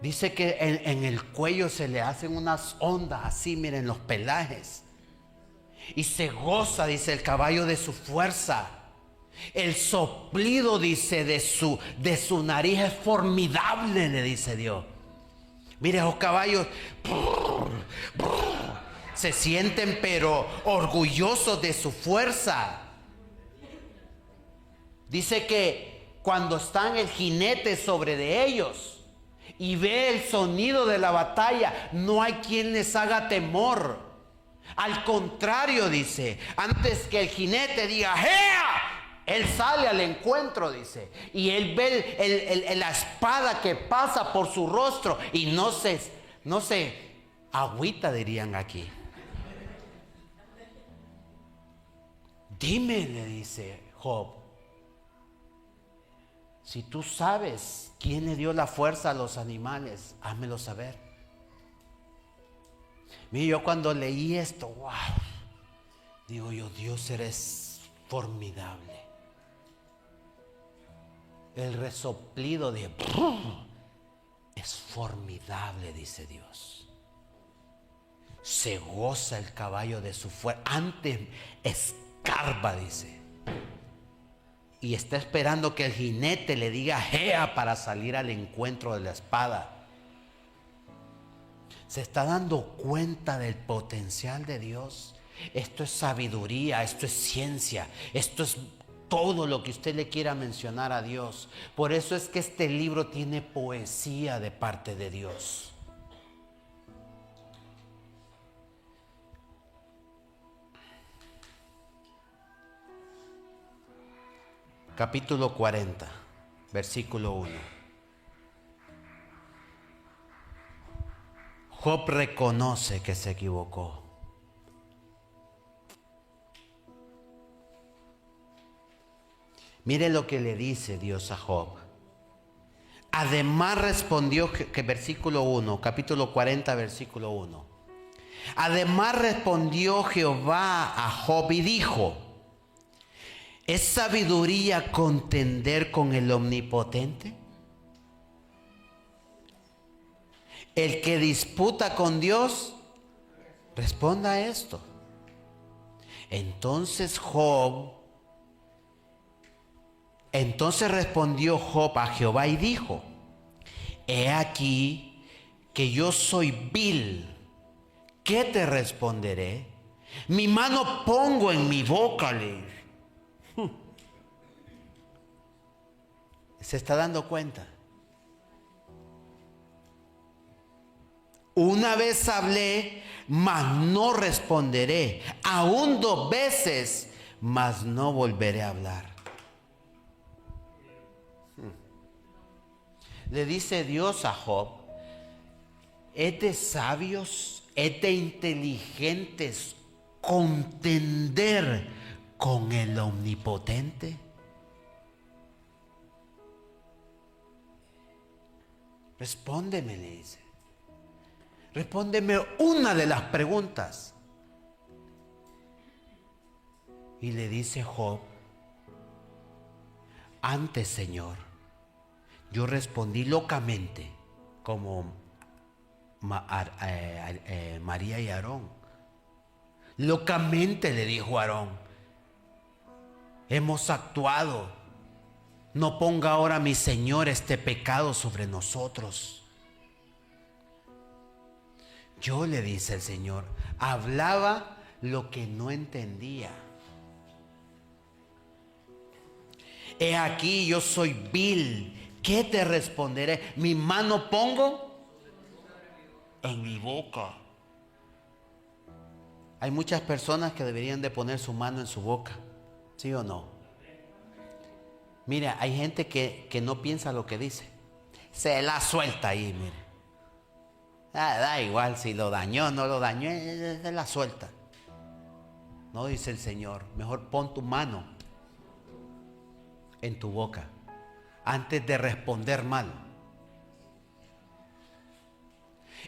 Dice que en el cuello se le hacen unas ondas así, miren los pelajes. Y se goza, dice el caballo, de su fuerza. El soplido, dice, de su nariz es formidable, le dice Dios. Mire, esos caballos se sienten pero orgullosos de su fuerza. Dice que cuando están el jinete sobre de ellos y ve el sonido de la batalla, no hay quien les haga temor. Al contrario, dice, antes que el jinete diga ¡Ea!, él sale al encuentro, dice, y él ve la espada que pasa por su rostro y no se agüita, dirían aquí. Dime, le dice Job, si tú sabes quién le dio la fuerza a los animales, házmelo saber. Mire, yo cuando leí esto, wow, digo yo, Dios, eres formidable. El resoplido de es formidable, dice Dios. Se goza el caballo de su fuerza. Antes escarba, dice. Y está esperando que el jinete le diga ¡Ea!, para salir al encuentro de la espada. ¿Se está dando cuenta del potencial de Dios? Esto es sabiduría, esto es ciencia, esto es todo lo que usted le quiera mencionar a Dios. Por eso es que este libro tiene poesía de parte de Dios. Capítulo 40, versículo 1. Job reconoce que se equivocó. Mire lo que le dice Dios a Job. Además respondió, que versículo 1, capítulo 40, versículo 1. Además respondió Jehová a Job y dijo: ¿es sabiduría contender con el Omnipotente? El que disputa con Dios, responda a esto. Entonces respondió Job a Jehová y dijo: he aquí que yo soy vil. ¿Qué te responderé? Mi mano pongo en mi boca. ¿Se está dando cuenta? Una vez hablé, mas no responderé. Aún 2 veces, mas no volveré a hablar. Le dice Dios a Job: es de sabios, es de inteligentes contender con el Omnipotente. Respóndeme, le dice. Respóndeme una de las preguntas. Y le dice Job: antes, Señor, yo respondí locamente como María y Aarón. Locamente, le dijo Aarón, hemos actuado. No ponga ahora, mi Señor, este pecado sobre nosotros. Yo, le dice el Señor, hablaba lo que no entendía. He aquí, yo soy vil. ¿Qué te responderé? Mi mano pongo en mi boca. Hay muchas personas que deberían de poner su mano en su boca, ¿sí o no? Mira, hay gente que no piensa lo que dice. Se la suelta ahí, mire. Da igual si lo dañó o no lo dañó, se la suelta. No, dice el Señor, mejor pon tu mano en tu boca antes de responder mal.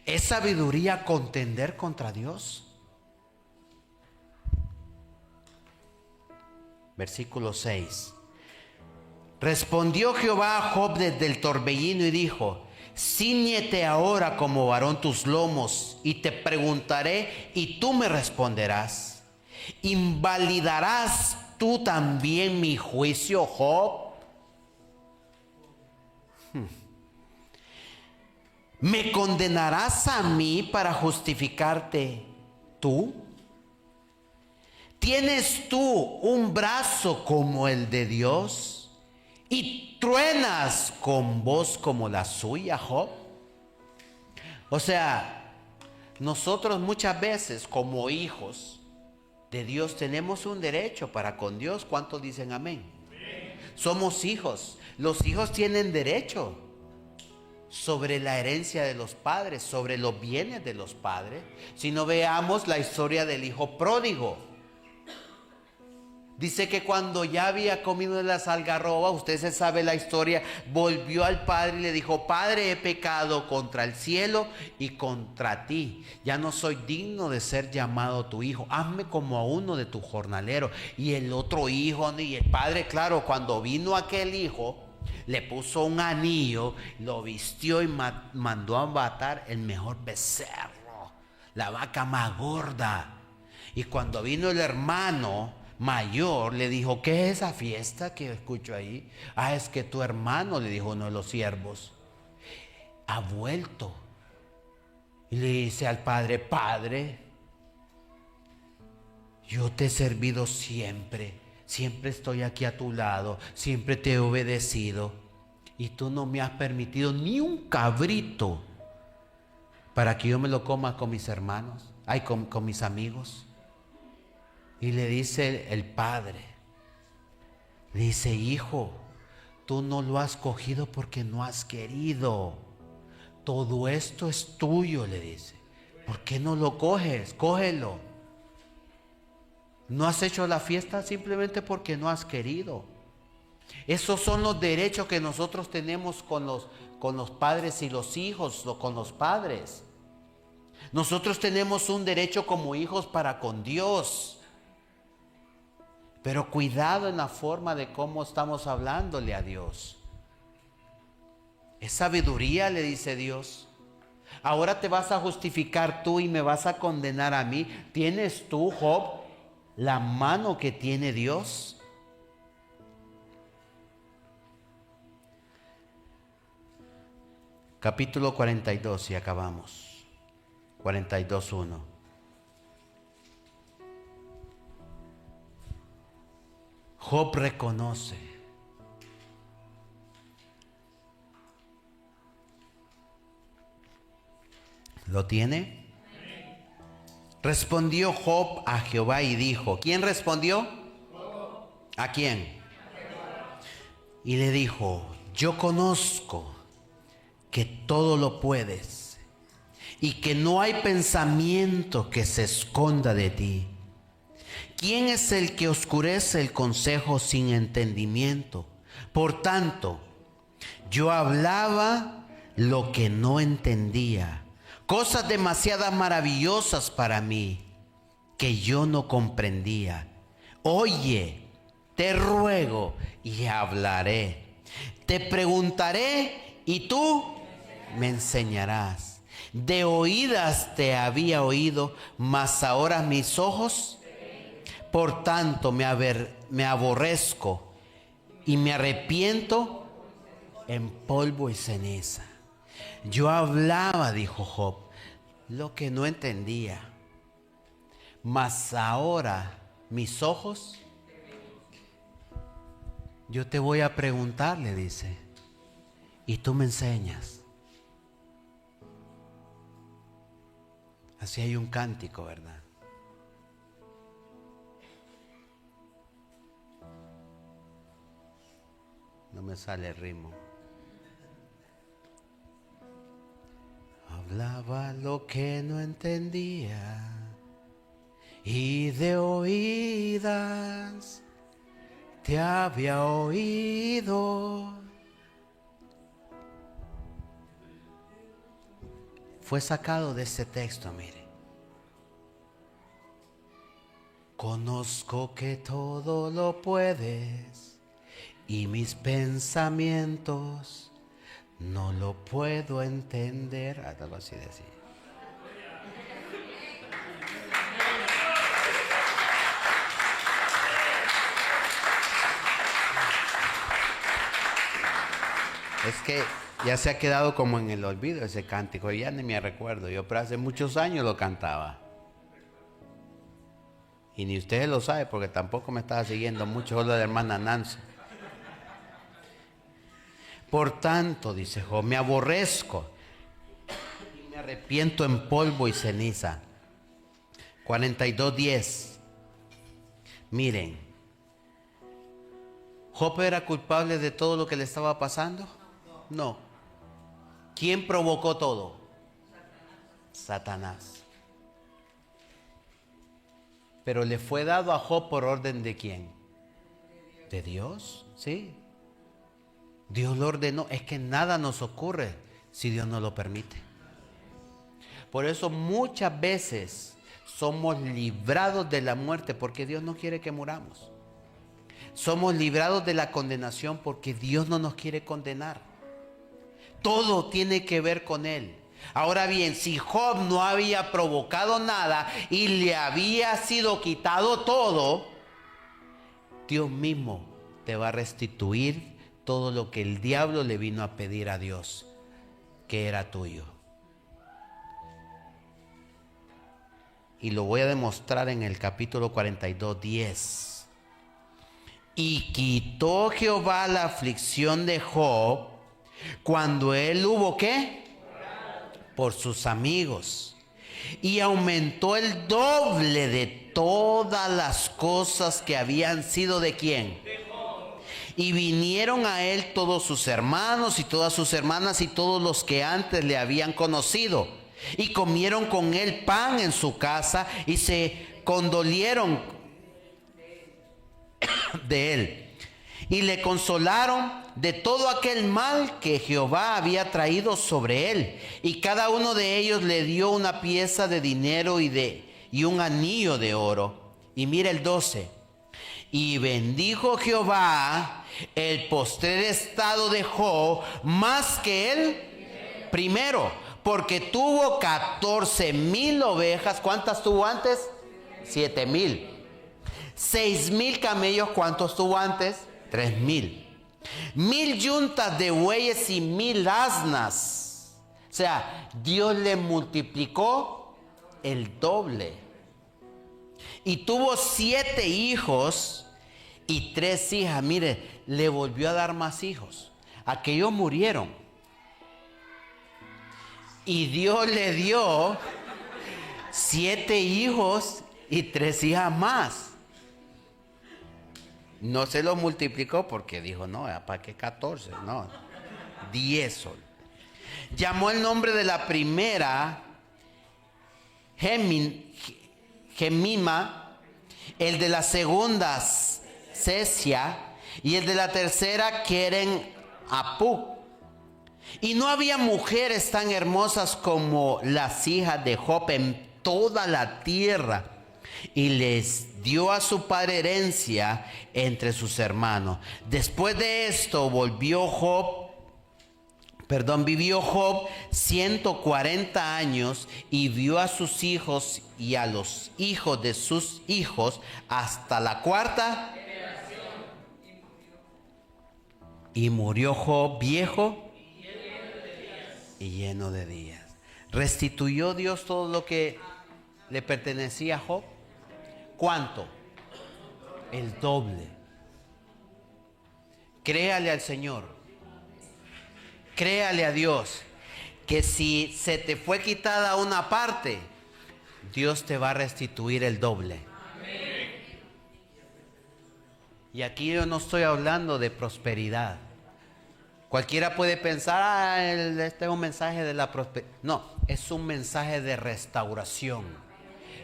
¿Es sabiduría contender contra Dios? Versículo 6. Respondió Jehová a Job desde el torbellino y dijo: Cíñete ahora como varón tus lomos, y te preguntaré, y tú me responderás. ¿Invalidarás tú también mi juicio, Job? ¿Me condenarás a mí para justificarte tú? ¿Tienes tú un brazo como el de Dios y truenas con voz como la suya, Job? O sea, nosotros muchas veces como hijos de Dios tenemos un derecho para con Dios. ¿Cuántos dicen amén? Somos hijos. Los hijos tienen derecho sobre la herencia de los padres, sobre los bienes de los padres. Si no, veamos la historia del hijo pródigo. Dice que cuando ya había comido de las algarrobas, usted se sabe la historia, volvió al padre y le dijo: Padre, he pecado contra el cielo y contra ti. Ya no soy digno de ser llamado tu hijo. Hazme como a uno de tus jornaleros. Y el otro hijo, y el padre, claro, cuando vino aquel hijo, le puso un anillo, lo vistió y mandó a matar el mejor becerro, la vaca más gorda. Y cuando vino el hermano mayor, le dijo: ¿qué es esa fiesta que escucho ahí? Ah, es que tu hermano, le dijo uno de los siervos, ha vuelto. Y le dice al padre: Padre, yo te he servido siempre, siempre estoy aquí a tu lado, siempre te he obedecido, y tú no me has permitido ni un cabrito para que yo me lo coma con mis hermanos, con mis amigos. Y le dice el padre, le dice: hijo, tú no lo has cogido porque no has querido. Todo esto es tuyo, le dice. ¿Por qué no lo coges? Cógelo. No has hecho la fiesta simplemente porque no has querido. Esos son los derechos que nosotros tenemos con los padres y los hijos, con los padres. Nosotros tenemos un derecho como hijos para con Dios. Pero cuidado en la forma de cómo estamos hablándole a Dios. Es sabiduría, le dice Dios. Ahora te vas a justificar tú y me vas a condenar a mí. ¿Tienes tú, Job, la mano que tiene Dios? Capítulo 42 y acabamos. 42:1. Job reconoce. ¿Lo tiene? Respondió Job a Jehová y dijo. ¿Quién respondió? ¿A quién? Y le dijo: yo conozco que todo lo puedes y que no hay pensamiento que se esconda de ti. ¿Quién es el que oscurece el consejo sin entendimiento? Por tanto, yo hablaba lo que no entendía, cosas demasiado maravillosas para mí que yo no comprendía. Oye, te ruego y hablaré. Te preguntaré y tú me enseñarás. De oídas te había oído, mas ahora mis ojos. Por tanto me aborrezco y me arrepiento en polvo y ceniza. Yo hablaba, dijo Job, lo que no entendía, mas ahora mis ojos. Yo te voy a preguntar, le dice, y tú me enseñas. Así hay un cántico, ¿verdad? No me sale el ritmo. Hablaba lo que no entendía y de oídas te había oído. fue sacado de este texto, mire. Conozco que todo lo puedes y mis pensamientos no lo puedo entender. Algo así decía. Es que ya se ha quedado como en el olvido ese cántico, ya ni me recuerdo. Yo pero hace muchos años lo cantaba. Y ni ustedes lo saben porque tampoco me estaba siguiendo mucho, solo la hermana Nancy. Por tanto, dice Job, me aborrezco y me arrepiento en polvo y ceniza. 42:10. Miren, ¿Job era culpable de todo lo que le estaba pasando? No. ¿Quién provocó todo? Satanás. Pero le fue dado a Job por orden de quién? ¿De Dios? Sí. Dios lo ordenó. Es que nada nos ocurre si Dios no lo permite. Por eso muchas veces somos librados de la muerte porque Dios no quiere que muramos. Somos librados de la condenación porque Dios no nos quiere condenar. Todo tiene que ver con Él. Ahora bien, si Job no había provocado nada y le había sido quitado todo, Dios mismo te va a restituir todo lo que el diablo le vino a pedir a Dios, que era tuyo. Y lo voy a demostrar en el capítulo 42:10. Y quitó Jehová la aflicción de Job cuando él hubo ¿qué? Por sus amigos. Y aumentó el doble de todas las cosas que habían sido ¿de quién? Y vinieron a él todos sus hermanos y todas sus hermanas y todos los que antes le habían conocido. Y comieron con él pan en su casa y se condolieron de él. Y le consolaron de todo aquel mal que Jehová había traído sobre él. Y cada uno de ellos le dio una pieza de dinero y un anillo de oro. Y mira el 12. Y bendijo Jehová el postrer estado de Job más que el primero, porque tuvo 14,000 ovejas. ¿Cuántas tuvo antes? 7,000. 6,000 camellos. ¿Cuántos tuvo antes? 3,000. 1,000 yuntas de bueyes y 1,000 asnas. O sea, Dios le multiplicó el doble. Y tuvo 7 hijos y 3 hijas. Mire, le volvió a dar más hijos. Aquellos murieron. Y Dios le dio 7 hijos y 3 hijas más. No se lo multiplicó porque dijo, no, ¿para qué 14? No, 10 solo. Llamó el nombre de la primera Gemima, el de la segunda Cesia y el de la tercera Keren Apú. Y no había mujeres tan hermosas como las hijas de Job en toda la tierra. Y les dio a su padre herencia entre sus hermanos. Después de esto vivió Job 140 años y vio a sus hijos y a los hijos de sus hijos hasta la 4ª generación. Y murió Job viejo y lleno de días. ¿Restituyó Dios todo lo que le pertenecía a Job? ¿Cuánto? El doble. Créale al Señor. Créale a Dios que si se te fue quitada una parte, Dios te va a restituir el doble. Amén. Y aquí yo no estoy hablando de prosperidad. Cualquiera puede pensar, este es un mensaje de la prosperidad. No, es un mensaje de restauración.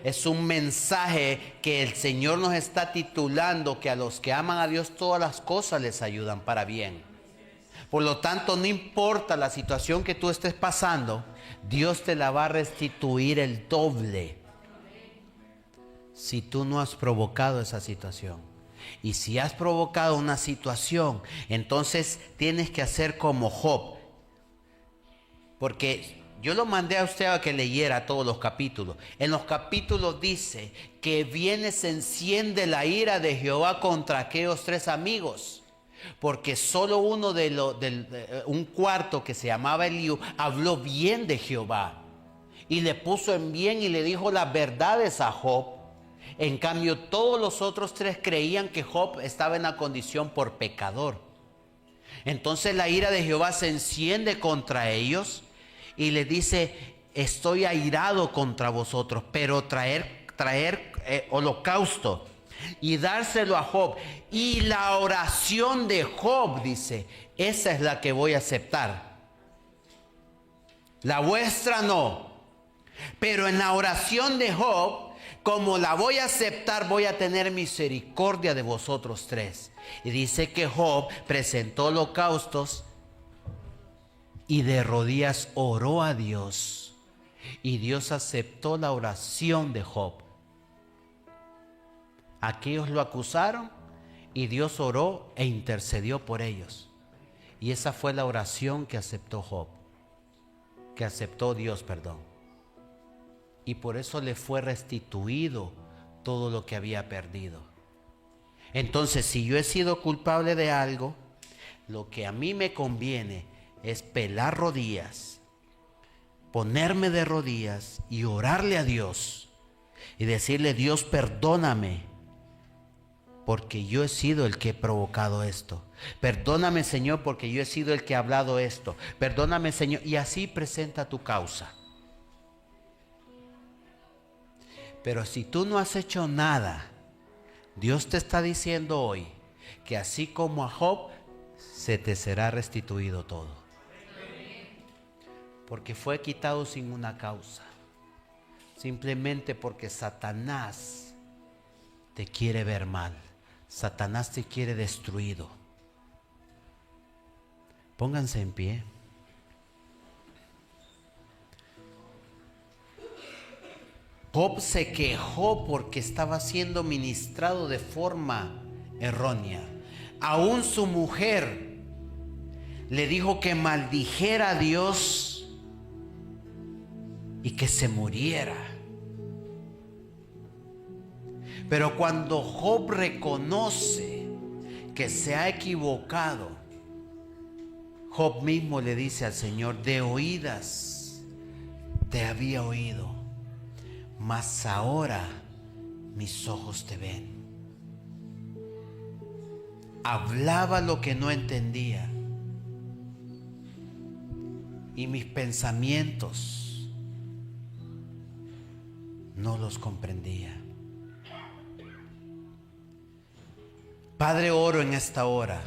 Es un mensaje que el Señor nos está titulando, que a los que aman a Dios todas las cosas les ayudan para bien. Por lo tanto, no importa la situación que tú estés pasando, Dios te la va a restituir el doble. Si tú no has provocado esa situación. Y si has provocado una situación, entonces tienes que hacer como Job. Porque yo lo mandé a usted a que leyera todos los capítulos. En los capítulos dice que se enciende la ira de Jehová contra aquellos 3 amigos. Porque solo uno un cuarto que se llamaba Eliú habló bien de Jehová. Y le puso en bien y le dijo las verdades a Job. En cambio, todos los otros 3 creían que Job estaba en la condición por pecador. Entonces la ira de Jehová se enciende contra ellos y le dice: estoy airado contra vosotros, pero traer holocausto y dárselo a Job. Y la oración de Job, dice, esa es la que voy a aceptar. La vuestra no. Pero en la oración de Job, como la voy a aceptar, voy a tener misericordia de vosotros 3. Y dice que Job presentó holocaustos y de rodillas oró a Dios. Y Dios aceptó la oración de Job. Aquellos lo acusaron y Dios oró e intercedió por ellos. Y esa fue la oración que aceptó Job. Que aceptó Dios, perdón. Y por eso le fue restituido todo lo que había perdido. Entonces, si yo he sido culpable de algo, lo que a mí me conviene es pelar rodillas, ponerme de rodillas y orarle a Dios y decirle: Dios, perdóname, porque yo he sido el que he provocado esto. Perdóname, Señor, porque yo he sido el que ha hablado esto. Perdóname, Señor. Y así presenta tu causa. Pero si tú no has hecho nada, Dios te está diciendo hoy que así como a Job, se te será restituido todo. Porque fue quitado sin una causa. Simplemente porque Satanás te quiere ver mal. Satanás te quiere destruido. Pónganse en pie. Job se quejó porque estaba siendo ministrado de forma errónea. Aún su mujer le dijo que maldijera a Dios y que se muriera. Pero cuando Job reconoce que se ha equivocado, Job mismo le dice al Señor: de oídas te había oído, mas ahora mis ojos te ven. Hablaba lo que no entendía y mis pensamientos no los comprendía. Padre, oro en esta hora,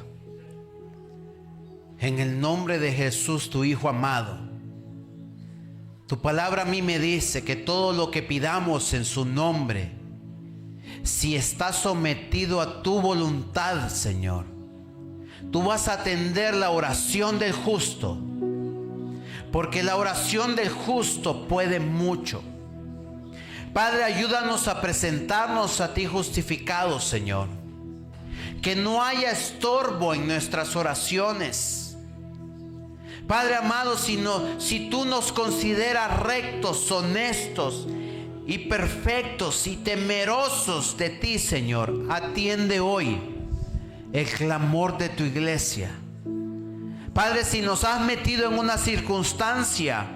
en el nombre de Jesús, tu Hijo amado. Tu palabra a mí me dice que todo lo que pidamos en su nombre, si está sometido a tu voluntad, Señor, tú vas a atender la oración del justo, porque la oración del justo puede mucho. Padre, ayúdanos a presentarnos a ti justificados, Señor. Que no haya estorbo en nuestras oraciones. Padre amado, si tú nos consideras rectos, honestos y perfectos y temerosos de ti, Señor, atiende hoy el clamor de tu iglesia. Padre, si nos has metido en una circunstancia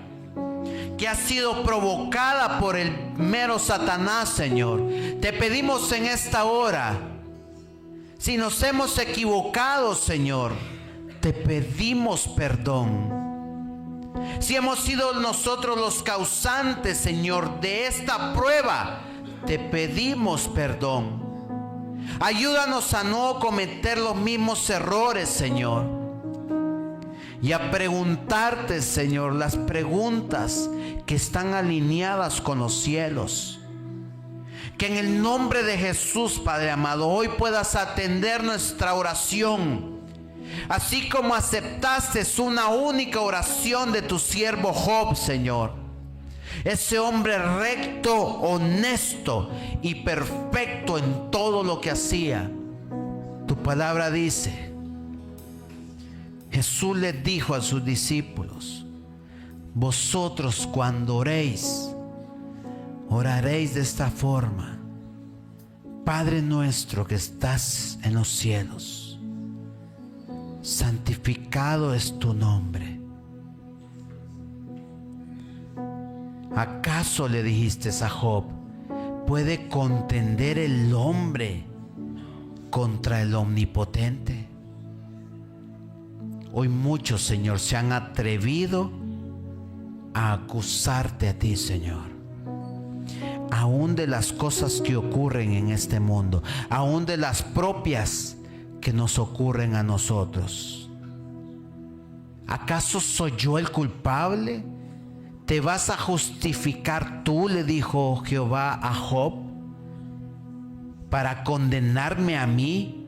que ha sido provocada por el mero Satanás, Señor, te pedimos en esta hora, si nos hemos equivocado, Señor, te pedimos perdón. Si hemos sido nosotros los causantes, Señor, de esta prueba, te pedimos perdón. Ayúdanos a no cometer los mismos errores, Señor. Y a preguntarte, Señor, las preguntas que están alineadas con los cielos. Que en el nombre de Jesús, Padre amado, hoy puedas atender nuestra oración. Así como aceptaste una única oración de tu siervo Job, Señor. Ese hombre recto, honesto y perfecto en todo lo que hacía. Tu palabra dice, Jesús les dijo a sus discípulos: vosotros cuando oréis, oraréis de esta forma: Padre nuestro que estás en los cielos, santificado es tu nombre. ¿Acaso le dijiste a Job, puede contender el hombre contra el omnipotente? Hoy muchos, Señor, se han atrevido a acusarte a ti, Señor. Aún de las cosas que ocurren en este mundo, aún de las propias que nos ocurren a nosotros. ¿Acaso soy yo el culpable? ¿Te vas a justificar tú, le dijo Jehová a Job, para condenarme a mí?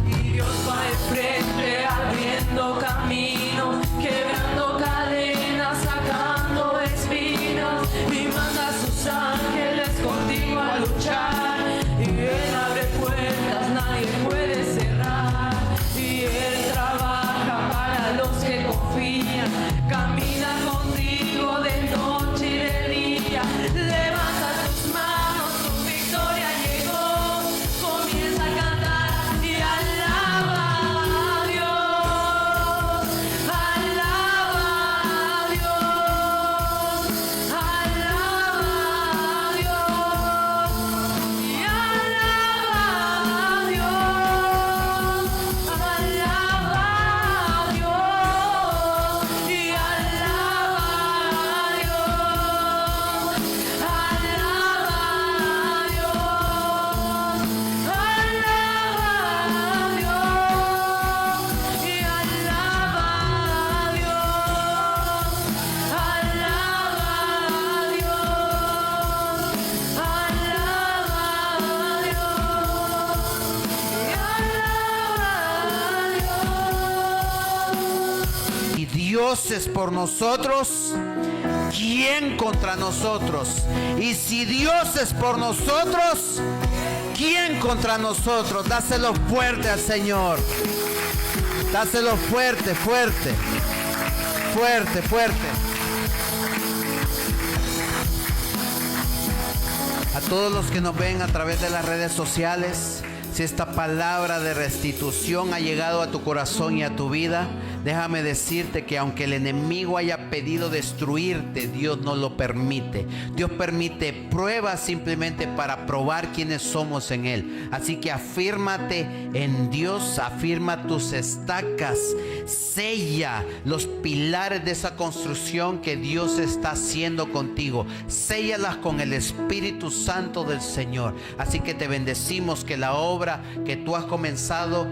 Y Dios va de frente abriendo camino, quebrando cadenas, sacando espinas, y manda a sus ángeles contigo a luchar. Y Él abre puertas, nadie puede cerrar. Y Él trabaja para los que confían, camina contigo de noche y de día. Levanta tus manos, tu victoria llegó. Comienza a cantar y alaba a Dios. Alaba a Dios. Alaba a Dios. Y alaba a Dios. Alaba a Dios. Y alaba a Dios. Alaba a Dios. Alaba a Dios. Y alaba a Dios. Alaba a Dios. Alaba a Dios. Y alaba a Dios. Si Dios es por nosotros, ¿quién contra nosotros? Y si Dios es por nosotros, ¿quién contra nosotros? Dáselo fuerte al Señor. Dáselo fuerte, fuerte. Fuerte, fuerte. A todos los que nos ven a través de las redes sociales, si esta palabra de restitución ha llegado a tu corazón y a tu vida, déjame decirte que aunque el enemigo haya pedido destruirte, Dios no lo permite. Dios permite pruebas simplemente para probar quiénes somos en Él. Así que afírmate en Dios, afirma tus estacas, sella los pilares de esa construcción que Dios está haciendo contigo. Séllalas con el Espíritu Santo del Señor. Así que te bendecimos, que la obra que tú has comenzado,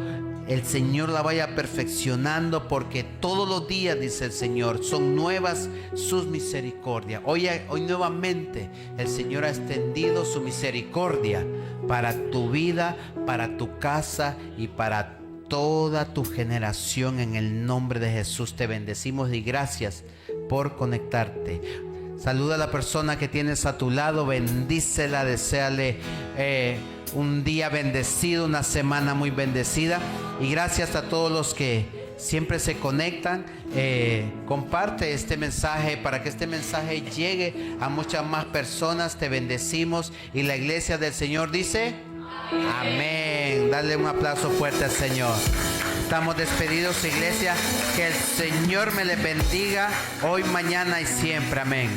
el Señor la vaya perfeccionando, porque todos los días, dice el Señor, son nuevas sus misericordias. Hoy nuevamente el Señor ha extendido su misericordia para tu vida, para tu casa y para toda tu generación. En el nombre de Jesús te bendecimos y gracias por conectarte. Saluda a la persona que tienes a tu lado, bendícela, deséale un día bendecido, una semana muy bendecida. Y gracias a todos los que siempre se conectan. Comparte este mensaje para que este mensaje llegue a muchas más personas. Te bendecimos y la iglesia del Señor dice amén. Dale un aplauso fuerte al Señor. Estamos despedidos, iglesia. Que el Señor me les bendiga hoy, mañana y siempre. Amén.